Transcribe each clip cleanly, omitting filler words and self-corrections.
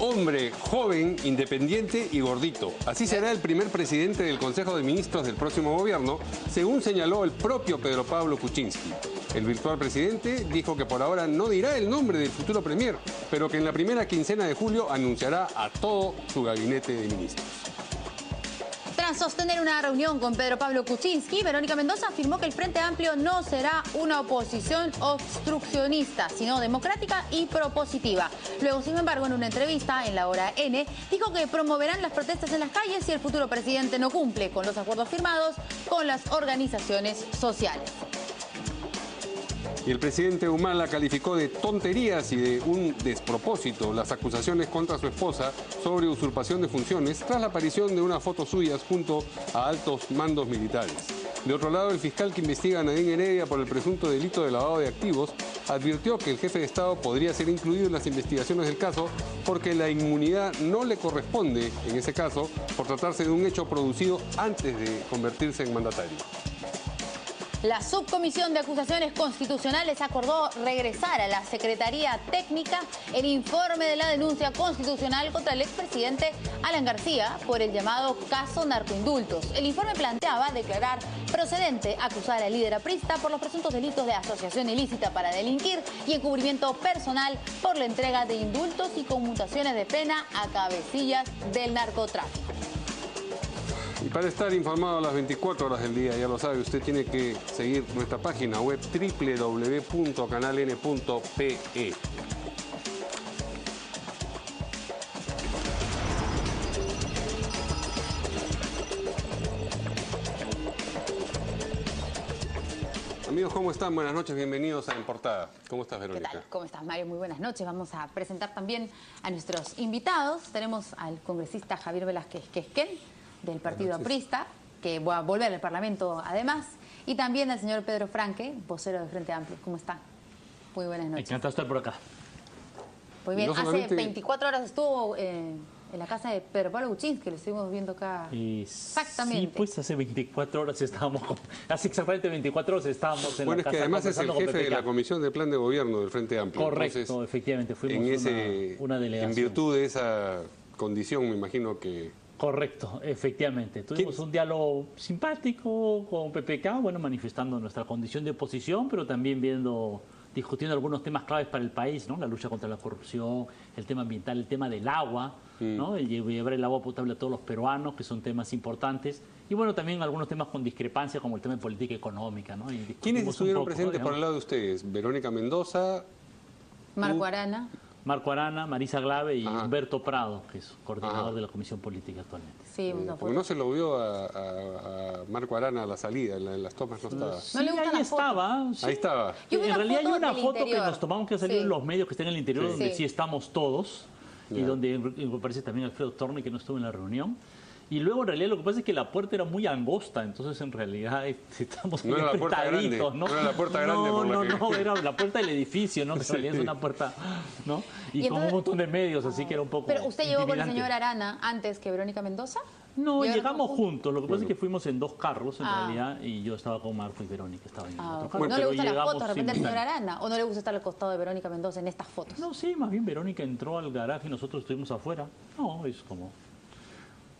Hombre, joven, independiente y gordito. Así será el primer presidente del Consejo de Ministros del próximo gobierno, según señaló el propio Pedro Pablo Kuczynski. El virtual presidente dijo que por ahora no dirá el nombre del futuro premier, pero que en la primera quincena de julio anunciará a todo su gabinete de ministros. Tras sostener una reunión con Pedro Pablo Kuczynski, Verónica Mendoza afirmó que el Frente Amplio no será una oposición obstruccionista, sino democrática y propositiva. Luego, sin embargo, en una entrevista en La Hora N, dijo que promoverán las protestas en las calles si el futuro presidente no cumple con los acuerdos firmados con las organizaciones sociales. Y el presidente Humala calificó de tonterías y de un despropósito las acusaciones contra su esposa sobre usurpación de funciones tras la aparición de unas fotos suyas junto a altos mandos militares. De otro lado, el fiscal que investiga a Nadine Heredia por el presunto delito de lavado de activos advirtió que el jefe de Estado podría ser incluido en las investigaciones del caso porque la inmunidad no le corresponde, en ese caso, por tratarse de un hecho producido antes de convertirse en mandatario. La Subcomisión de Acusaciones Constitucionales acordó regresar a la Secretaría Técnica el informe de la denuncia constitucional contra el expresidente Alan García por el llamado caso narcoindultos. El informe planteaba declarar procedente acusar al líder aprista por los presuntos delitos de asociación ilícita para delinquir y encubrimiento personal por la entrega de indultos y conmutaciones de pena a cabecillas del narcotráfico. Y para estar informado a las 24 horas del día, ya lo sabe, usted tiene que seguir nuestra página web www.canaln.pe. Amigos, ¿cómo están? Buenas noches, bienvenidos a En Portada. ¿Cómo estás, Verónica? ¿Qué tal? ¿Cómo estás, Mario? Muy buenas noches. Vamos a presentar también a nuestros invitados. Tenemos al congresista Javier Velázquez Quesquén, del Partido Aprista, que va a volver al Parlamento además, y también al señor Pedro Franque, vocero del Frente Amplio. ¿Cómo está? Muy buenas noches. Encantado de estar por acá. Muy bien, hace 24 horas estuvo en la casa de Pedro Pablo Kuczynski, que lo estuvimos viendo acá. Exactamente. Sí, pues hace 24 horas estábamos, hace exactamente 24 horas estábamos en la casa. Bueno, es que además es el jefe de la Comisión de Plan de Gobierno del Frente Amplio. Correcto, entonces, efectivamente, fuimos una delegación. En virtud de esa condición, me imagino que... Correcto, efectivamente. Tuvimos un diálogo simpático con PPK, bueno, manifestando nuestra condición de oposición, pero también discutiendo algunos temas claves para el país, ¿no? La lucha contra la corrupción, el tema ambiental, el tema del agua, ¿no? El llevar el agua potable a todos los peruanos, que son temas importantes. Y bueno, también algunos temas con discrepancia, como el tema de política económica, ¿no? ¿Quiénes estuvieron presentes por el lado de ustedes? Verónica Mendoza, Marco Arana. Marco Arana, Marisa Glave y Humberto Prado, que es coordinador de la Comisión Política actualmente. Sí, porque no se lo vio a Marco Arana a la salida, en las tomas no estaba. Sí, ahí estaba. Sí. Ahí estaba. En realidad hay una foto que nos tomamos que salió en los medios que están en el interior, donde sí estamos todos, y donde me parece también Alfredo Torne, que no estuvo en la reunión. Y luego en realidad lo que pasa es que la puerta era muy angosta, entonces en realidad estamos muy apretaditos, ¿no? No era la puerta grande. No, era la puerta del edificio, ¿no? Que en realidad es una puerta, ¿no? Y con un montón de medios, así que era un poco ¿Pero usted llegó con el señor Arana antes que Verónica Mendoza? No, llegamos juntos. Lo que pasa es que fuimos en dos carros, en realidad, y yo estaba con Marco y Verónica estaban en otro carro. ¿No le gustan las fotos de repente al señor Arana? ¿O no le gusta estar al costado de Verónica Mendoza en estas fotos? No, sí, más bien Verónica entró al garaje y nosotros estuvimos afuera. No, es como...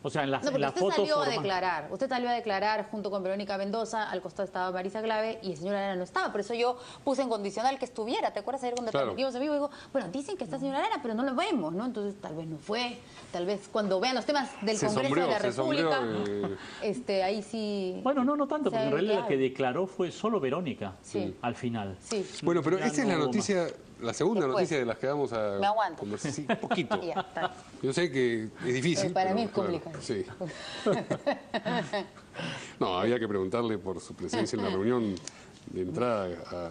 O sea, en las usted fotos salió a declarar. Usted salió a declarar junto con Verónica Mendoza, al costado estaba Marisa Glave y el señor Arana no estaba. Por eso yo puse en condicional que estuviera. ¿Te acuerdas ayer cuando transmitimos en vivo? Digo, bueno, dicen que está el señor Arana, pero no lo vemos, ¿no? Entonces tal vez no fue. Tal vez cuando vean los temas del Congreso de la República, ahí sí... Bueno, no tanto, porque en realidad la que declaró fue solo Verónica al final. Sí. Bueno, pero esa es la noticia... La segunda noticia de las que vamos a conversar, sí, un poquito. Yo sé que es difícil. Para mí es complicado. Sí. No, había que preguntarle por su presencia en la reunión de entrada a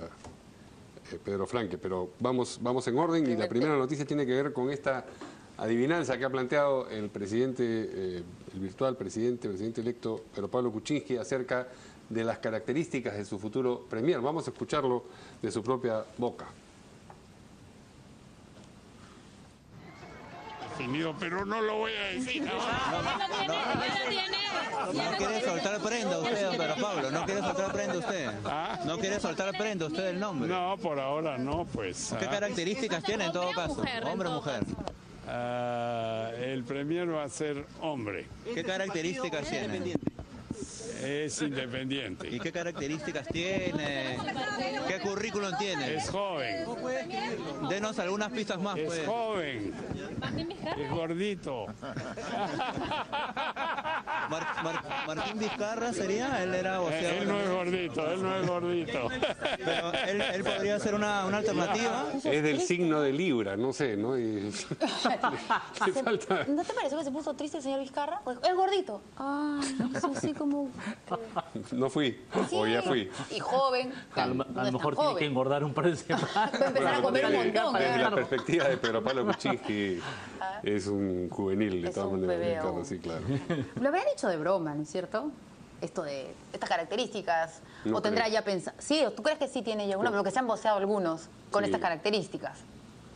Pedro Franque, pero vamos en orden y la primera noticia tiene que ver con esta adivinanza que ha planteado el presidente, el virtual presidente electo Pedro Pablo Kuczynski acerca de las características de su futuro premier. Vamos a escucharlo de su propia boca. Pero no lo voy a decir. No quiere soltar prenda usted, Pedro Pablo. No quiere soltar prenda usted. No quiere soltar prenda usted el nombre. No, por ahora no, pues. ¿Qué características tiene en todo caso? ¿Hombre o mujer? El premier va a ser hombre. ¿Qué características tiene? Es independiente. ¿Y qué características tiene? ¿Qué currículum tiene? Es joven. Denos algunas pistas más, Es pues. joven. Es gordito. Martín Vizcarra sería, él era boxeador. Él no es gordito, él no es gordito. Pero él podría ser una alternativa. Es del signo de Libra, no sé, ¿no? Y... le falta... ¿No te pareció que se puso triste el señor Vizcarra? Es gordito. Ay, eso sí como... No fui, o ya fui. Y joven. A lo mejor tiene que engordar un par de semanas. Va a empezar a comer un montón. Desde la perspectiva de Pedro Pablo Kuczynski, es un juvenil, de Es todas un maneras. bebé Ricardo, aún. sí, claro. Lo habían dicho de broma, ¿no es cierto? Esto de estas características. No ¿O tendrá creo. ya pensado? Sí, ¿tú crees que sí tiene ya uno? No. Porque se han voceado algunos con Sí. estas características.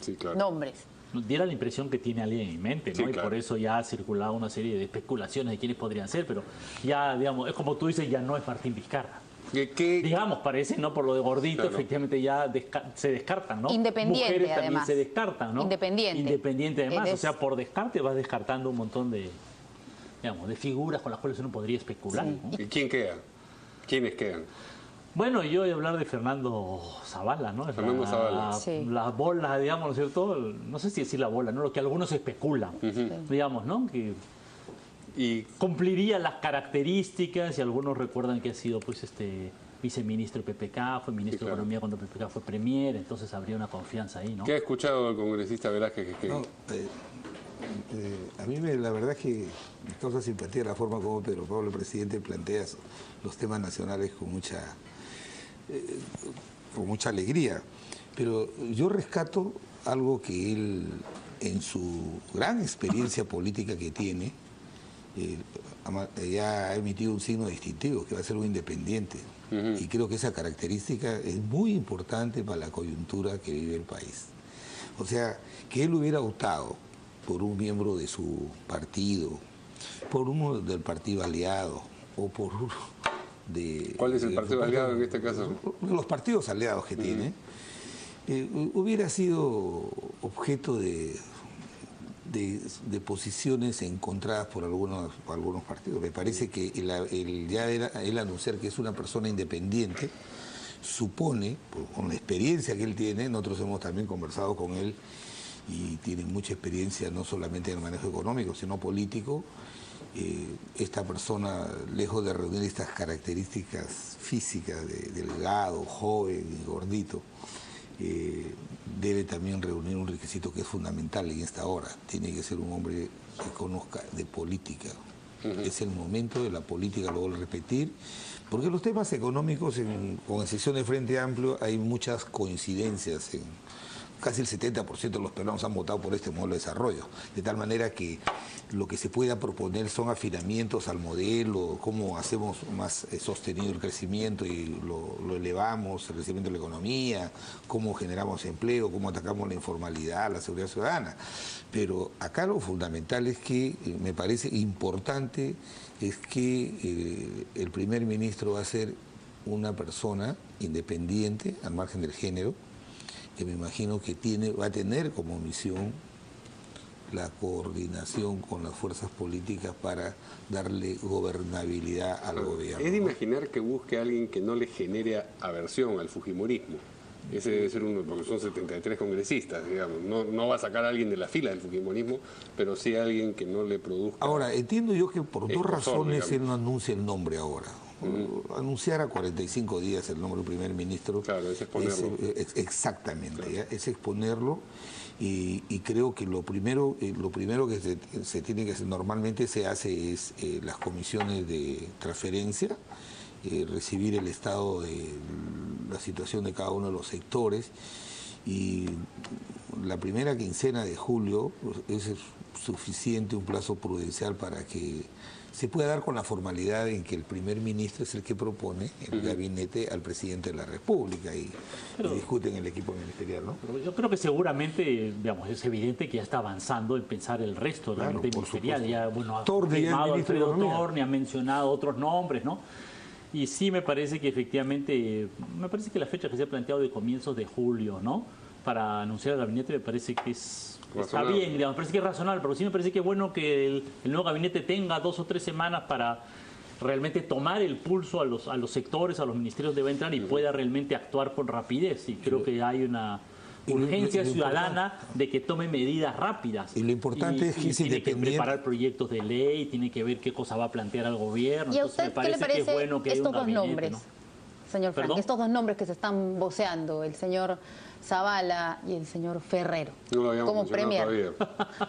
Sí, claro. Nombres. Diera la impresión que tiene alguien en mente, ¿no? Sí, Y claro. por eso ya ha circulado una serie de especulaciones de quiénes podrían ser, pero ya, digamos, es como tú dices, ya no es Martín Vizcarra. ¿Qué? Digamos, parece, ¿no? Por lo de gordito, Claro. efectivamente ya se descartan, ¿no? Independiente, Mujeres también además. se descartan, ¿no? Independiente. además, Él o es- sea, por descarte vas descartando un montón de, digamos, de figuras con las cuales uno podría especular, Sí. ¿no? ¿Y quién queda? ¿Quiénes quedan? Bueno, yo voy a hablar de Fernando Zavala, ¿no? Fernando Zavala. Sí. Las bolas, digamos, ¿no es cierto? No sé si decir la bola, ¿no? Lo que algunos especulan, digamos, ¿no? Que Y cumpliría las características y algunos recuerdan que ha sido, pues, viceministro de PPK, fue ministro Sí, claro. de Economía cuando PPK fue premier, entonces habría una confianza ahí, ¿no? ¿qué ha escuchado el congresista Velázquez? No, a mí la verdad es que me causa simpatía la forma como Pedro Pablo, el presidente, plantea los temas nacionales con mucha alegría. Pero yo rescato algo que él, en su gran experiencia política que tiene, ya ha emitido un signo distintivo, que va a ser un independiente. Y creo que esa característica es muy importante para la coyuntura que vive el país. O sea, que él hubiera optado por un miembro de su partido, por uno del partido aliado, o por uno de... ¿Cuál es el partido aliado en este caso? Los partidos aliados que tiene, hubiera sido objeto de posiciones encontradas por algunos partidos. Me parece que el anunciar que es una persona independiente supone, con la experiencia que él tiene, nosotros hemos también conversado con él y tiene mucha experiencia no solamente en el manejo económico, sino político. Esta persona, lejos de reunir estas características físicas de delgado, joven y gordito, debe también reunir un requisito que es fundamental en esta hora. Tiene que ser un hombre que conozca de política. Es el momento de la política, lo vuelvo a repetir, porque los temas económicos, con excepción del Frente Amplio, hay muchas coincidencias. Casi el 70% de los peruanos han votado por este modelo de desarrollo, de tal manera que lo que se pueda proponer son afinamientos al modelo, cómo hacemos más sostenido el crecimiento y lo elevamos, el crecimiento de la economía, cómo generamos empleo, cómo atacamos la informalidad, la seguridad ciudadana. Pero acá lo fundamental es que, me parece importante, es que el primer ministro va a ser una persona independiente, al margen del género, que me imagino que va a tener como misión la coordinación con las fuerzas políticas para darle gobernabilidad al gobierno. Es de imaginar que busque a alguien que no le genere aversión al fujimorismo. Ese debe ser uno, porque son 73 congresistas, digamos. No va a sacar a alguien de la fila del fujimorismo, pero sí a alguien que no le produzca... Ahora, entiendo yo que por dos escozor, razones digamos. él no anuncia el nombre ahora. Anunciar a 45 días el nombre del primer ministro. Claro, es exponerlo. Exactamente, Claro. ¿ya? Es exponerlo y creo que lo primero que se tiene que hacer, normalmente se hace es las comisiones de transferencia, recibir el estado de la situación de cada uno de los sectores, y la primera quincena de julio es suficiente, un plazo prudencial para que se pueda dar con la formalidad en que el primer ministro es el que propone el gabinete al presidente de la República y discuten el equipo ministerial, ¿no? Pero yo creo que seguramente, digamos, es evidente que ya está avanzando en pensar el resto del Claro, gabinete por ministerial. supuesto. Ya, bueno, ha Torne ya es firmado ministro de Alfredo Economía. Torne, ha mencionado otros nombres, ¿no? Y sí me parece que efectivamente, me parece que la fecha que se ha planteado de comienzos de julio, ¿no? para anunciar el gabinete me parece que está bien, digamos, me parece que es razonable, pero sí me parece que es bueno que el nuevo gabinete tenga 2 o 3 semanas para realmente tomar el pulso a los sectores, a los ministerios que va a entrar y pueda realmente actuar con rapidez. Y creo que hay una urgencia ciudadana de que tome medidas rápidas. Y lo importante es que es tiene que preparar proyectos de ley, tiene que ver qué cosa va a plantear al gobierno. ¿Y a usted qué le parece que es bueno que estos haya un dos gabinete, nombres, ¿no? señor Frank? ¿Perdón? Estos dos nombres que se están voceando, el señor Zavala y el señor Ferrero, no lo habíamos como premier. todavía.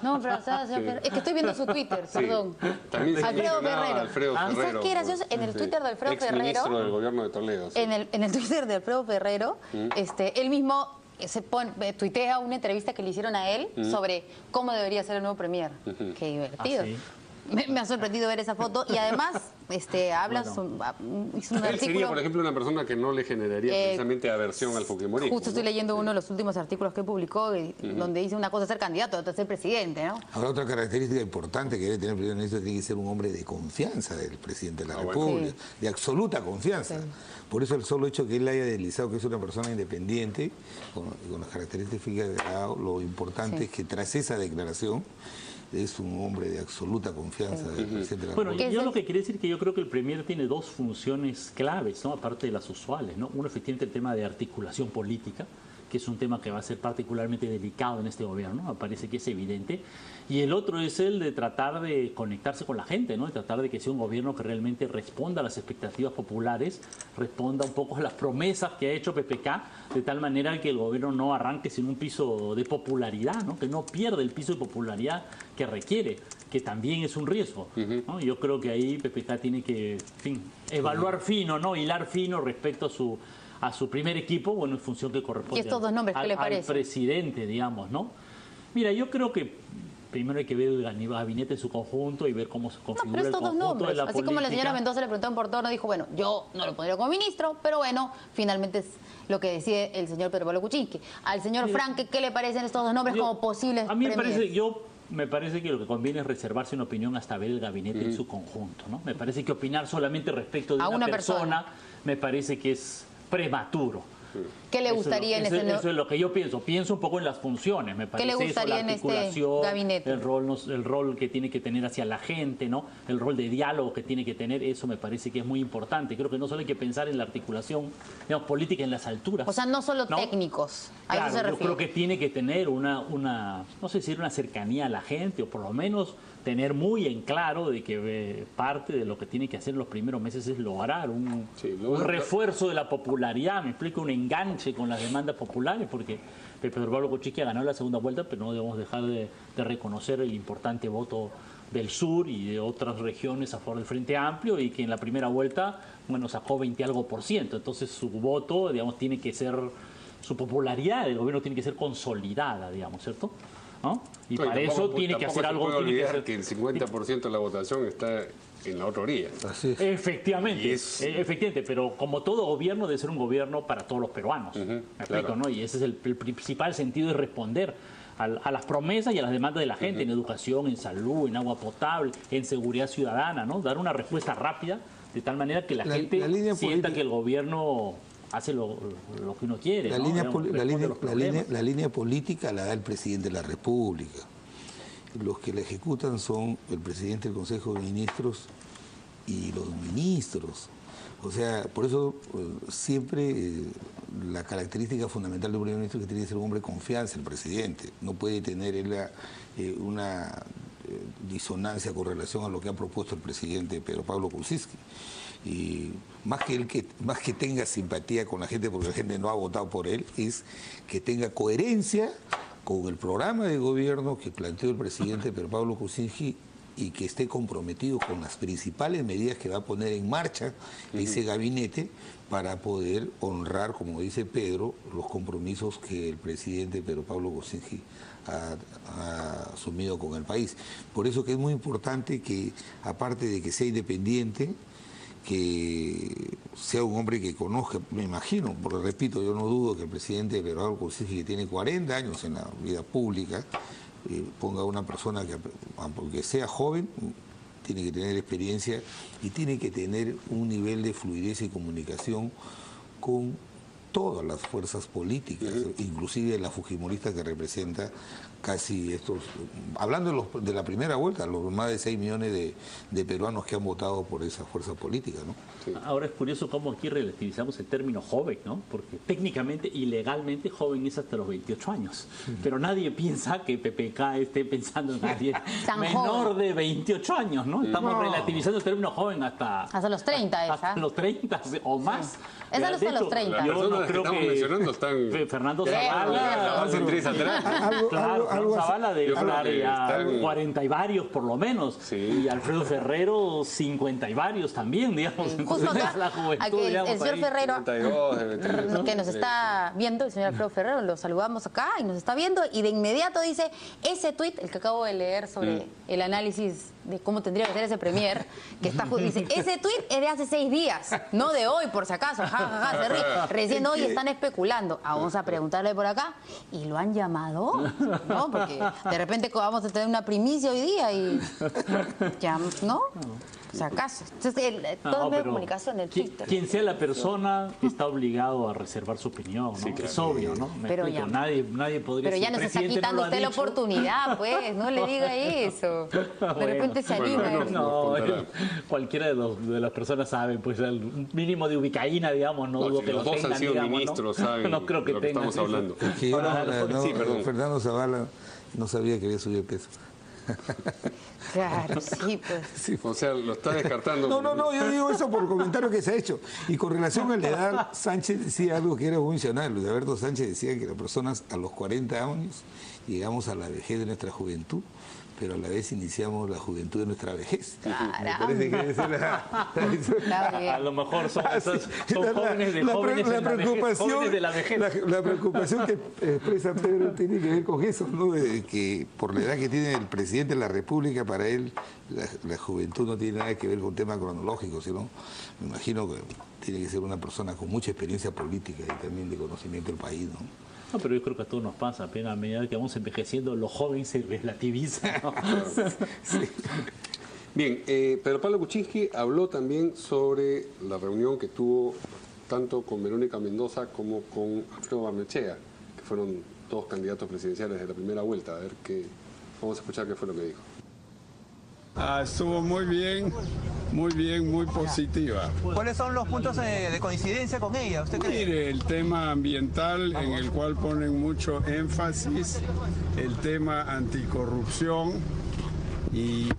No, pero es que estoy viendo su Twitter, perdón. También se Alfredo mencionaba Ferrero. Alfredo ¿Y sabes Ferrero, qué gracioso? En el Twitter de Alfredo Ferrero, exministro del gobierno de Toledo. Sí. en el Twitter de Alfredo Ferrero, él mismo tuitea una entrevista que le hicieron a él sobre cómo debería ser el nuevo premier. Qué divertido. ¿Sí? Me ha sorprendido ver esa foto y además habla hizo un Él artículo. sería, por ejemplo, una persona que no le generaría precisamente aversión al fujimorismo. Justo estoy leyendo uno de los últimos artículos que publicó donde dice una cosa ser candidato, otra ser presidente, ¿no? Ahora, otra característica importante que debe tener el primer ministro tiene que ser un hombre de confianza del presidente de la República, bueno. de absoluta confianza. Sí. Por eso el solo hecho que él haya deslizado que es una persona independiente, con las características que ha dado, lo importante es que tras esa declaración es un hombre de absoluta confianza del presidente de la República. Yo lo que quiere decir que yo creo que el premier tiene 2 funciones claves, ¿no? Aparte de las usuales, ¿no? Uno, efectivamente, el tema de articulación política, que es un tema que va a ser particularmente delicado en este gobierno, me parece que es evidente. Y el otro es el de tratar de conectarse con la gente, ¿no? De tratar de que sea un gobierno que realmente responda a las expectativas populares, responda un poco a las promesas que ha hecho PPK, de tal manera que el gobierno no arranque sin un piso de popularidad, ¿no? Que no pierda el piso de popularidad que requiere, que también es un riesgo, ¿no? Yo creo que ahí PPK tiene que, en fin, evaluar fino, ¿no? Hilar fino respecto a su primer equipo, bueno, en función que corresponde ¿Y estos dos nombres qué le parece? al presidente, digamos, ¿no? Mira, yo creo que primero hay que ver el gabinete en su conjunto y ver cómo se configura el conjunto de la política. Así como la señora Mendoza le preguntó en Portorno, dijo, bueno, yo no lo pondría como ministro, pero bueno, finalmente es lo que decide el señor Pedro Pablo Kuczynski. Al señor Frank, ¿qué le parecen estos dos nombres como posibles A mí premiers? me parece que lo que conviene es reservarse una opinión hasta ver el gabinete en su conjunto, ¿no? Me parece que opinar solamente respecto de una persona me parece que es prematuro. ¿Qué le gustaría en ese Eso es lo que yo pienso. Pienso un poco en las funciones. Me parece ¿Qué le gustaría eso, la en este articulación, gabinete? el rol que tiene que tener hacia la gente, ¿no? El rol de diálogo que tiene que tener, eso me parece que es muy importante. Creo que no solo hay que pensar en la articulación, digamos, política en las alturas. O sea, no solo técnicos. A Claro, eso se refiere. yo creo que tiene que tener una, no sé si una cercanía a la gente, o por lo menos tener muy en claro de que parte de lo que tiene que hacer en los primeros meses es lograr un refuerzo de la popularidad, me explico, un enganche con las demandas populares, porque Pedro Pablo Kuczynski ha ganado la segunda vuelta, pero no debemos dejar de reconocer el importante voto del sur y de otras regiones a favor del Frente Amplio, y que en la primera vuelta, bueno, sacó 20 algo %. Entonces su voto, digamos, tiene que ser, su popularidad del gobierno tiene que ser consolidada, digamos, ¿cierto? ¿No? Y para eso tiene que hacer algo. No se puede olvidar que el 50% de la votación está en la otra orilla. Así es. Efectivamente, efectivamente, pero como todo gobierno debe ser un gobierno para todos los peruanos. ¿Me explico, no? Y ese es el principal sentido de responder a las promesas y a las demandas de la gente en educación, en salud, en agua potable, en seguridad ciudadana, ¿no? Dar una respuesta rápida de tal manera que la gente sienta que el gobierno hace lo que uno quiere. La línea política la da el presidente de la República. Los que la ejecutan son el presidente del Consejo de Ministros y los ministros. O sea, por eso siempre la característica fundamental del primer ministro es que tiene que ser un hombre de confianza, el presidente. No puede tener una disonancia con relación a lo que ha propuesto el presidente Pedro Pablo Kuczynski. Y más que tenga simpatía con la gente, porque la gente no ha votado por él, es que tenga coherencia con el programa de gobierno que planteó el presidente Pedro Pablo Kuczynski y que esté comprometido con las principales medidas que va a poner en marcha ese gabinete para poder honrar, como dice Pedro, los compromisos que el presidente Pedro Pablo Kuczynski ha asumido con el país. Por eso que es muy importante que, aparte de que sea independiente, que sea un hombre que conozca, me imagino, porque repito, yo no dudo que el presidente Pedro Pablo Kuczynski, que tiene 40 años en la vida pública, ponga a una persona que, aunque sea joven, tiene que tener experiencia y tiene que tener un nivel de fluidez y comunicación con todas las fuerzas políticas, inclusive la fujimorista que representa casi estos, hablando de la primera vuelta, los más de 6 millones de peruanos que han votado por esa fuerza política, ¿no? Sí. Ahora es curioso cómo aquí relativizamos el término joven, ¿no? Porque técnicamente y legalmente joven es hasta los 28 años, pero nadie piensa que PPK esté pensando en alguien menor de 28 años, ¿no? Estamos relativizando el término joven hasta los 30, hasta los 30 o más. Sí. Es hasta los 30. Yo no creo que mencionando están Fernando Zavala, Fernando Zavala debe estar ya 40 y varios por lo menos, y Alfredo Ferrero 50 y varios también, digamos. Justo acá, la juventud, el señor Ferrero, 32, que nos está viendo, el señor Alfredo Ferrero, lo saludamos acá y nos está viendo, y de inmediato dice, ese tuit, el que acabo de leer sobre el análisis de cómo tendría que ser ese premier, que está, dice, ese tuit es de hace 6 días, no de hoy, por si acaso, se ríe. Recién hoy están especulando. Vamos a preguntarle por acá, ¿y lo han llamado? ¿No? Porque de repente vamos a tener una primicia hoy día y ya, ¿no? O sea, acaso. Entonces, todo medio de comunicación, el Twitter. Quien sea la persona está obligado a reservar su opinión, ¿no? Sí, es obvio, ¿no? Pero ya, nadie podría. Pero ya nos está quitando usted la oportunidad, pues, no le diga eso. De repente se anima. No, cualquiera de las personas sabe, pues, el mínimo de ubicaína, digamos, no dudo que los dos han sido ministros, saben no creo que de lo que estamos hablando. Fernando Zavala no sabía que había subido peso. Claro, sí, pues. Sí, o sea, lo está descartando. No, yo digo eso por el comentario que se ha hecho. Y con relación a la edad, Sánchez decía algo que era funcional. Luis Alberto Sánchez decía que las personas a los 40 años llegamos a la vejez de nuestra juventud, pero a la vez iniciamos la juventud de nuestra vejez. Me parece que debe ser a lo mejor son jóvenes de la vejez. La preocupación que expresa Pedro tiene que ver con eso, ¿no? De que por la edad que tiene el presidente de la República, para él la juventud no tiene nada que ver con temas cronológicos, sino me imagino que tiene que ser una persona con mucha experiencia política y también de conocimiento del país, ¿no? No, pero yo creo que a todos nos pasa, apenas a medida que vamos envejeciendo, los jóvenes se relativizan, ¿no? Sí. Bien, Pedro Pablo Kuczynski habló también sobre la reunión que tuvo tanto con Verónica Mendoza como con Alfredo Barnechea, que fueron 2 candidatos presidenciales de la primera vuelta. A ver vamos a escuchar qué fue lo que dijo. Estuvo muy bien, muy positiva. ¿Cuáles son los puntos de coincidencia con ella? ¿Usted cree? Mire, el tema ambiental, en el cual ponen mucho énfasis, el tema anticorrupción, y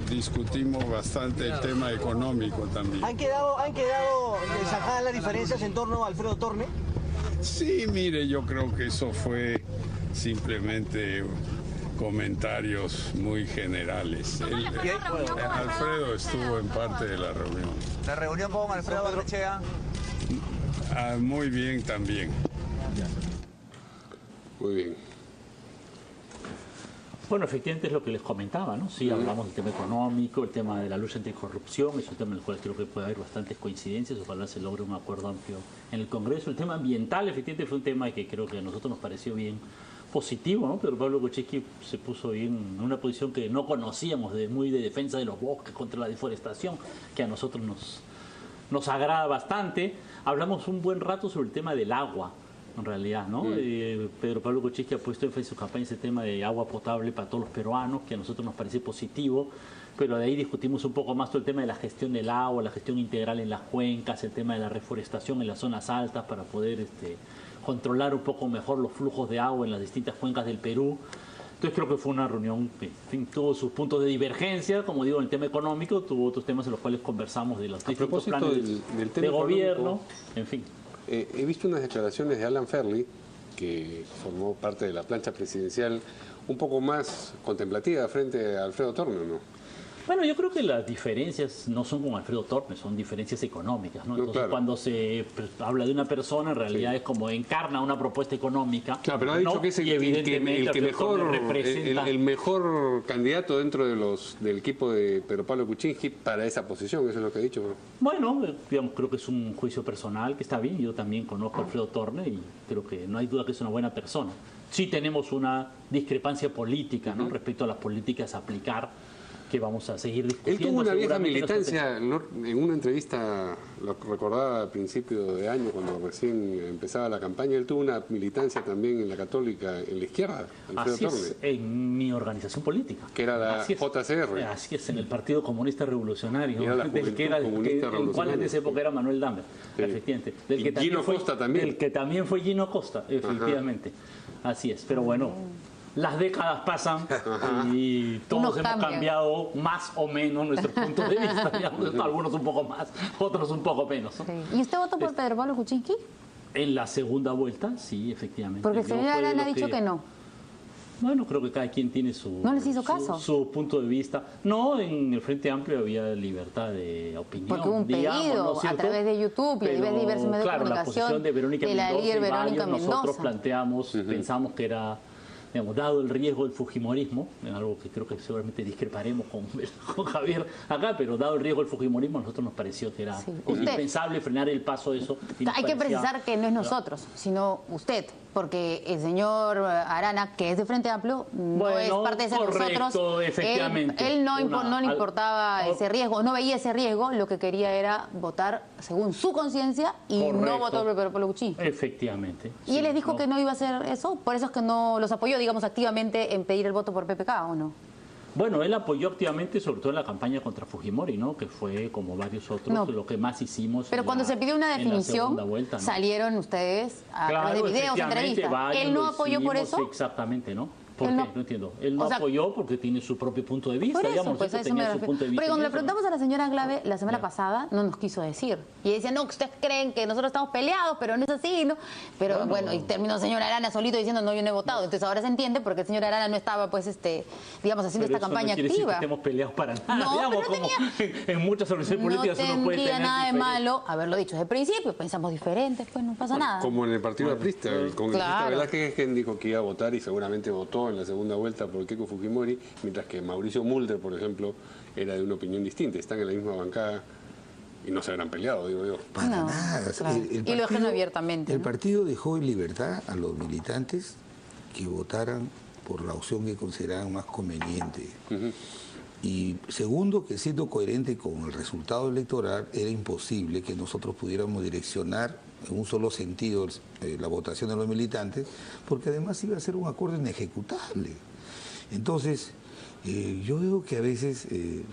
discutimos bastante el tema económico también. ¿Han quedado zanjadas las diferencias en torno a Alfredo Torne? Sí, mire, yo creo que eso fue simplemente comentarios muy generales. Alfredo estuvo en parte de la reunión. ¿La reunión con Alfredo Barnechea? Muy bien también. Muy bien. Bueno, efectivamente es lo que les comentaba, ¿no? Sí, hablamos del tema económico, el tema de la lucha anticorrupción, es un tema en el cual creo que puede haber bastantes coincidencias, ojalá se logre un acuerdo amplio en el Congreso. El tema ambiental, efectivamente, fue un tema que creo que a nosotros nos pareció bien positivo, ¿no? Pero Pablo Kuczynski se puso bien en una posición que no conocíamos, muy de defensa de los bosques contra la deforestación, que a nosotros nos agrada bastante. Hablamos un buen rato sobre el tema del agua, en realidad, ¿no? Pedro Pablo Kuczynski ha puesto énfasis en su campaña ese tema de agua potable para todos los peruanos, que a nosotros nos parece positivo, pero de ahí discutimos un poco más todo el tema de la gestión del agua, la gestión integral en las cuencas, el tema de la reforestación en las zonas altas para poder controlar un poco mejor los flujos de agua en las distintas cuencas del Perú. Entonces creo que fue una reunión que, en fin, tuvo sus puntos de divergencia, como digo, en el tema económico, tuvo otros temas en los cuales conversamos de los distintos planes del tema de gobierno, en fin. He visto unas declaraciones de Alan Ferli, que formó parte de la plancha presidencial, un poco más contemplativa frente a Alfredo Torne, ¿no? Bueno, yo creo que las diferencias no son con Alfredo Torne, son diferencias económicas, ¿no? Entonces, claro, cuando se habla de una persona, en realidad es como encarna una propuesta económica. Claro, pero ha dicho que es el mejor candidato dentro de del equipo de Pedro Pablo Kuczynski para esa posición, eso es lo que ha dicho. Bueno, digamos, creo que es un juicio personal que está bien. Yo también conozco a Alfredo Torne y creo que no hay duda que es una buena persona. Sí tenemos una discrepancia política, ¿no? Respecto a las políticas a aplicar que vamos a seguir discutiendo. Él tuvo una vieja seguramente militancia, en una entrevista, lo recordaba al principio de año, cuando recién empezaba la campaña, él tuvo una militancia también en la Católica, en la izquierda, Alfredo Así Torne, es, en mi organización política. que era la JCR. Así es, en el Partido Comunista Revolucionario, Era la del que era, Comunista el cual en esa época era Manuel Dahmer, Sí. efectivamente. Y Gino Costa también. El que también fue Gino Costa, efectivamente. Así es, pero bueno, las décadas pasan y todos hemos cambiado más o menos nuestros puntos de vista, digamos, algunos un poco más, otros un poco menos, ¿no? Sí. ¿Y usted votó por Pedro Pablo Kuczynski? En la segunda vuelta, sí, efectivamente. Porque el Yo señor fue de Arana ha los dicho que no. Bueno, creo que cada quien tiene su... ¿No les hizo caso? Su punto de vista. No, en el Frente Amplio había libertad de opinión. Porque hubo un pedido ¿no es a cierto? través de YouTube y a través de diversos medios claro, de la comunicación posición de Verónica la Mendoza líder y Verónica varios, nosotros Mendoza. planteamos, pensamos que era, digamos, dado el riesgo del fujimorismo, en algo que creo que seguramente discreparemos con Javier acá, pero dado el riesgo del fujimorismo, a nosotros nos pareció que era indispensable frenar el paso de eso. Hay que precisar que no es nosotros, sino usted, porque el señor Arana, que es de Frente Amplio, no es parte de ser nosotros. Efectivamente. Él no le importaba ese riesgo, no veía ese riesgo, lo que quería era votar según su conciencia y no votó por Pedro Pablo Kuczynski. Efectivamente. ¿Y él les dijo que no iba a hacer eso? ¿Por eso es que no los apoyó, digamos, activamente en pedir el voto por PPK o no? Bueno, él apoyó activamente, sobre todo en la campaña contra Fujimori, ¿no? Que fue, como varios otros, lo que más hicimos. Pero cuando se pidió una definición, vuelta, ¿no? Salieron ustedes a través de videos, entrevistas. ¿Él no apoyó por eso? Exactamente, ¿no? ¿Por qué? No entiendo. Él no apoyó porque tiene su propio punto de vista. Por eso, digamos, pues, eso tenía su punto de vista. Porque cuando le preguntamos a la señora Anglave la semana pasada, no nos quiso decir. Y decía, no, que ustedes creen que nosotros estamos peleados, pero no es así, ¿no? Pero bueno, y terminó el señor Arana solito diciendo, no, yo no he votado. Entonces ahora se entiende porque el señor Arana no estaba, pues, digamos, haciendo esta campaña activa. Decir que estemos peleados para nada. No, digamos, pero como en muchas organizaciones políticas uno puede tener nada de malo haberlo dicho desde el principio. Pensamos diferentes, pues no pasa nada. Como en el partido aprista, el congresista Velázquez es quien dijo que iba a votar y seguramente votó en la segunda vuelta por Keiko Fujimori, mientras que Mauricio Mulder, por ejemplo, era de una opinión distinta. Están en la misma bancada y no se habrán peleado, digo yo. Para nada. Claro. Y lo dijeron abiertamente. El partido dejó en libertad a los militantes que votaran por la opción que consideraban más conveniente. Y segundo, que siendo coherente con el resultado electoral, era imposible que nosotros pudiéramos direccionar en un solo sentido la votación de los militantes, porque además iba a ser un acuerdo inejecutable. Entonces, yo veo que a veces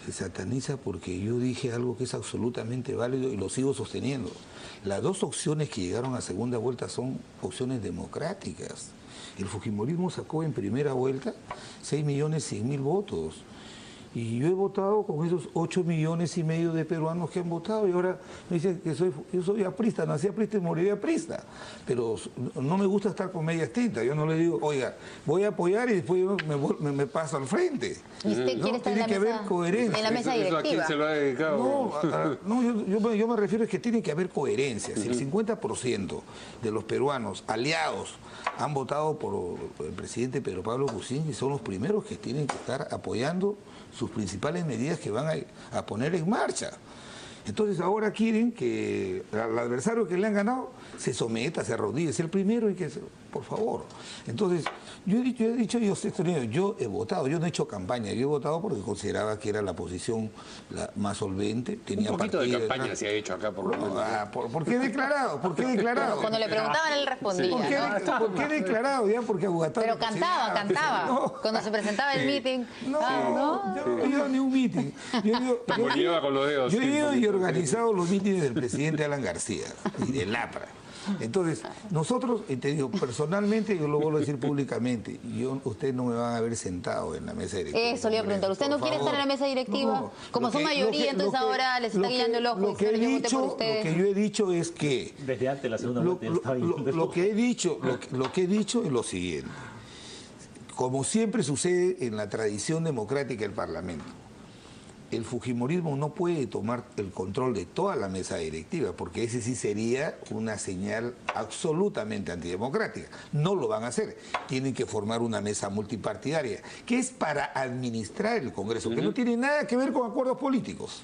se sataniza porque yo dije algo que es absolutamente válido y lo sigo sosteniendo. Las dos opciones que llegaron a segunda vuelta son opciones democráticas. El fujimorismo sacó en primera vuelta 6.100.000 votos. Y yo he votado con esos 8,5 millones de peruanos que han votado y ahora me dicen que yo soy aprista, nací aprista y moriré aprista. Pero no me gusta estar con medias tintas. Yo no le digo, oiga, voy a apoyar y después yo me paso al frente. ¿Y usted quiere estar tiene que haber coherencia. en la mesa directiva? ¿A quién se lo ha dedicado? Yo me refiero a que tiene que haber coherencia. Si el 50% de los peruanos aliados han votado por el presidente Pedro Pablo Kuczynski, son los primeros que tienen que estar apoyando sus principales medidas que van a poner en marcha. Entonces ahora quieren que al adversario que le han ganado se someta, se arrodille, es el primero y que, por favor. Entonces, yo he votado, yo no he hecho campaña, yo he votado porque consideraba que era la posición la más solvente. Tenía un poquito de campaña se ha hecho acá, por lo menos. ¿Por qué he declarado? ¿Por qué he declarado? Cuando le preguntaban, él respondía. ¿Por qué he declarado? Ya porque pero cantaba. No. Cuando se presentaba el meeting. Yo ni un meeting. Yo con los dedos. Yo he ido y organizado los mítines del presidente Alan García y del APRA. Entonces, nosotros, te digo, personalmente, yo lo vuelvo a decir públicamente, ustedes no me van a ver sentado en la mesa directiva. Eso le iba a preguntar. ¿Usted no quiere estar en la mesa directiva? No, como son mayoría, entonces ahora les está guiando el ojo. Lo que yo he dicho es que... Desde antes la segunda vuelta estaba viendo. Lo que he dicho es lo siguiente. Como siempre sucede en la tradición democrática del Parlamento, el fujimorismo no puede tomar el control de toda la mesa directiva, porque ese sí sería una señal absolutamente antidemocrática. No lo van a hacer. Tienen que formar una mesa multipartidaria, que es para administrar el Congreso, que no tiene nada que ver con acuerdos políticos.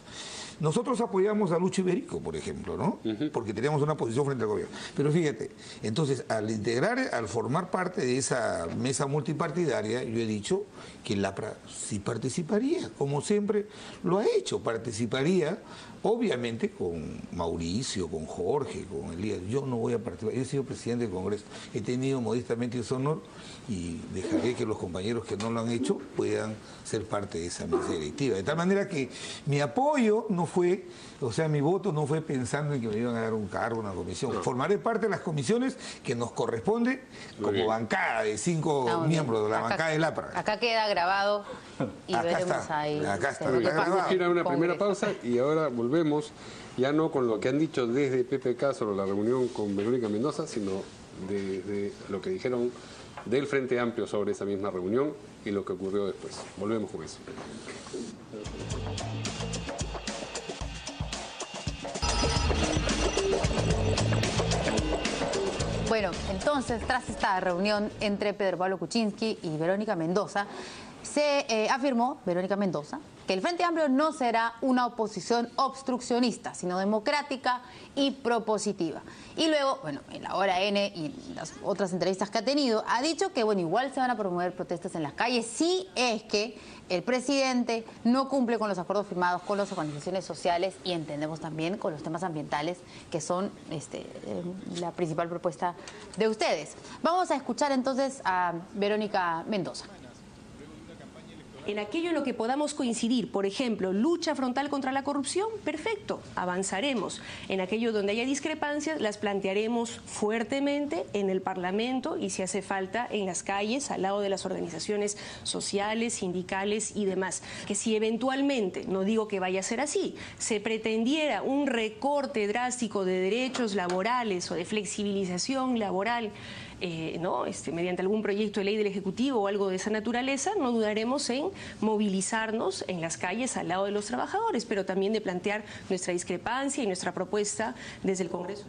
Nosotros apoyamos a Lucho Iberico, por ejemplo, ¿no? Porque teníamos una posición frente al gobierno. Pero fíjate, entonces, al formar parte de esa mesa multipartidaria, yo he dicho que el APRA sí participaría, como siempre lo ha hecho, participaría, obviamente con Mauricio, con Jorge, con Elías. Yo no voy a participar, yo he sido presidente del Congreso, he tenido modestamente ese honor y dejaré que los compañeros que no lo han hecho puedan ser parte de esa mesa directiva. De tal manera que mi apoyo no fue, o sea, mi voto no fue pensando en que me iban a dar un cargo, una comisión. Formaré parte de las comisiones que nos corresponde como bancada de 5 miembros de la bancada del APRA. Acá queda grabado y acá veremos está, ahí. Acá está. Tenemos que ir a una primera pausa y ahora volvemos, ya no con lo que han dicho desde PPK sobre la reunión con Verónica Mendoza, sino de lo que dijeron del Frente Amplio sobre esa misma reunión y lo que ocurrió después. Volvemos con eso. Bueno, entonces, tras esta reunión entre Pedro Pablo Kuczynski y Verónica Mendoza, se afirmó, Verónica Mendoza, que el Frente Amplio no será una oposición obstruccionista, sino democrática y propositiva. Y luego, bueno, en la hora N y en las otras entrevistas que ha tenido, ha dicho que, bueno, igual se van a promover protestas en las calles si es que el presidente no cumple con los acuerdos firmados con las organizaciones sociales y entendemos también con los temas ambientales, que son la principal propuesta de ustedes. Vamos a escuchar entonces a Verónica Mendoza. En aquello en lo que podamos coincidir, por ejemplo, lucha frontal contra la corrupción, perfecto, avanzaremos. En aquello donde haya discrepancias, las plantearemos fuertemente en el Parlamento y si hace falta en las calles, al lado de las organizaciones sociales, sindicales y demás. Que si eventualmente, no digo que vaya a ser así, se pretendiera un recorte drástico de derechos laborales o de flexibilización laboral, mediante algún proyecto de ley del Ejecutivo o algo de esa naturaleza, no dudaremos en movilizarnos en las calles al lado de los trabajadores, pero también de plantear nuestra discrepancia y nuestra propuesta desde el Congreso.